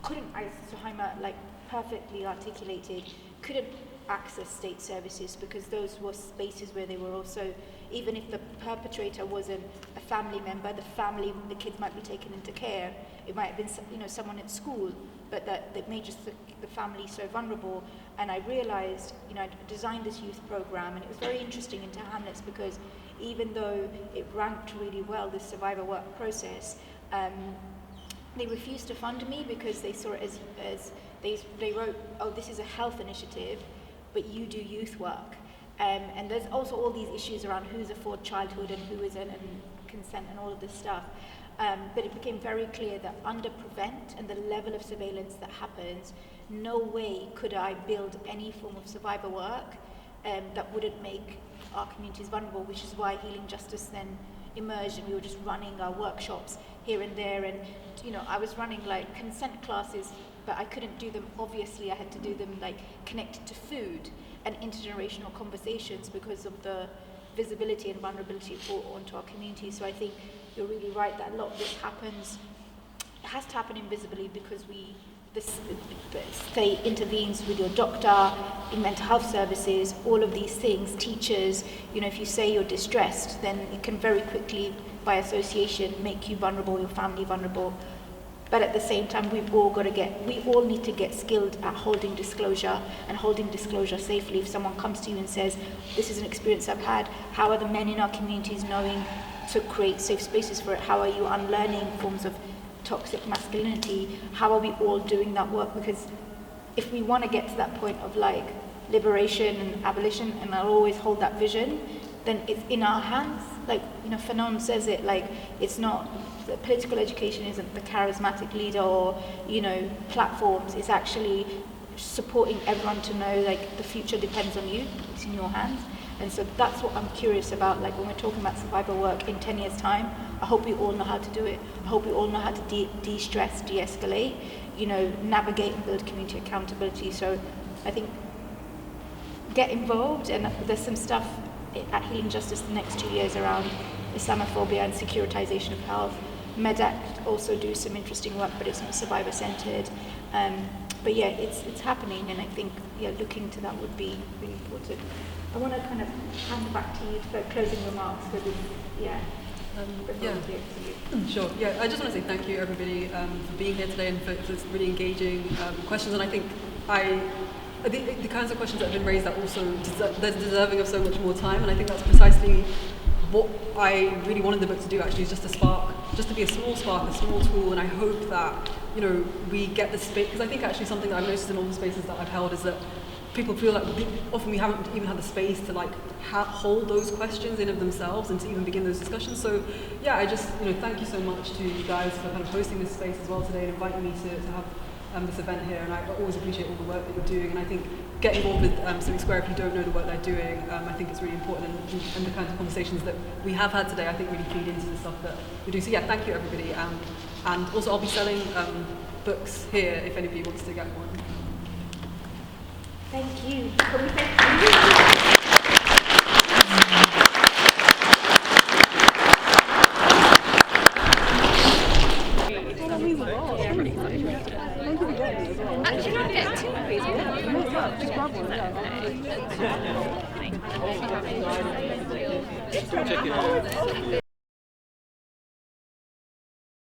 couldn't, as Suhaiymah like perfectly articulated, couldn't access state services because those were spaces where they were also, even if the perpetrator wasn't a family member, the kids might be taken into care. It might have been someone at school, but that made just the family so vulnerable. And I realized, I designed this youth program, and it was very interesting in Tower Hamlets because even though it ranked really well, this survivor work process, they refused to fund me because they saw it as they wrote, oh, this is a health initiative, but you do youth work. And there's also all these issues around who's afford childhood and who isn't, and consent and all of this stuff. But it became very clear that under prevent and the level of surveillance that happens, no way could I build any form of survivor work that wouldn't make our communities vulnerable, which is why Healing Justice then emerged, and we were just running our workshops here and there. And I was running like consent classes, but I couldn't do them, obviously I had to do them like connected to food and intergenerational conversations because of the visibility and vulnerability it brought onto our community. So I think you're really right that a lot of this it has to happen invisibly because the state intervenes with your doctor, in mental health services, all of these things, teachers. If you say you're distressed, then it can very quickly, by association, make you vulnerable, your family vulnerable. But at the same time, we all need to get skilled at holding disclosure and holding disclosure safely. If someone comes to you and says, this is an experience I've had, how are the men in our communities knowing to create safe spaces for it? How are you unlearning forms of toxic masculinity? How are we all doing that work? Because if we want to get to that point of like liberation and abolition, and I'll always hold that vision, then it's in our hands. Like, Fanon says it, like, it's not, the political education isn't the charismatic leader or, platforms. It's actually supporting everyone to know, like, the future depends on you. It's in your hands. And so that's what I'm curious about, like, when we're talking about survivor work in 10 years' time, I hope we all know how to do it. I hope we all know how to de-stress, de-escalate, navigate and build community accountability. So I think get involved, and there's some stuff at Healing Justice the next 2 years around Islamophobia and securitization of health. Medact also do some interesting work, but it's not survivor-centered. But yeah, it's happening, and I think looking into that would be really important. I want to kind of hand it back to you for closing remarks, because Sure. Yeah, I just want to say thank you, everybody, for being here today and for this really engaging questions. And I think the kinds of questions that have been raised are also they're deserving of so much more time. And I think that's precisely what I really wanted the book to do, actually, is just to be a small spark, a small tool. And I hope that, we get the space, because I think actually something that I've noticed in all the spaces that I've held is that people feel like often we haven't even had the space to hold those questions in of themselves and to even begin those discussions. So yeah, I just thank you so much to you guys for kind of hosting this space as well today and inviting me to have this event here. And I always appreciate all the work that you're doing. And I think get involved with Civic Square if you don't know the work they're doing. I think it's really important, and the kinds of conversations that we have had today, I think, really feed into the stuff that we do. So yeah, thank you, everybody. And also I'll be selling books here if anybody wants to get one. Thank you. Check it out.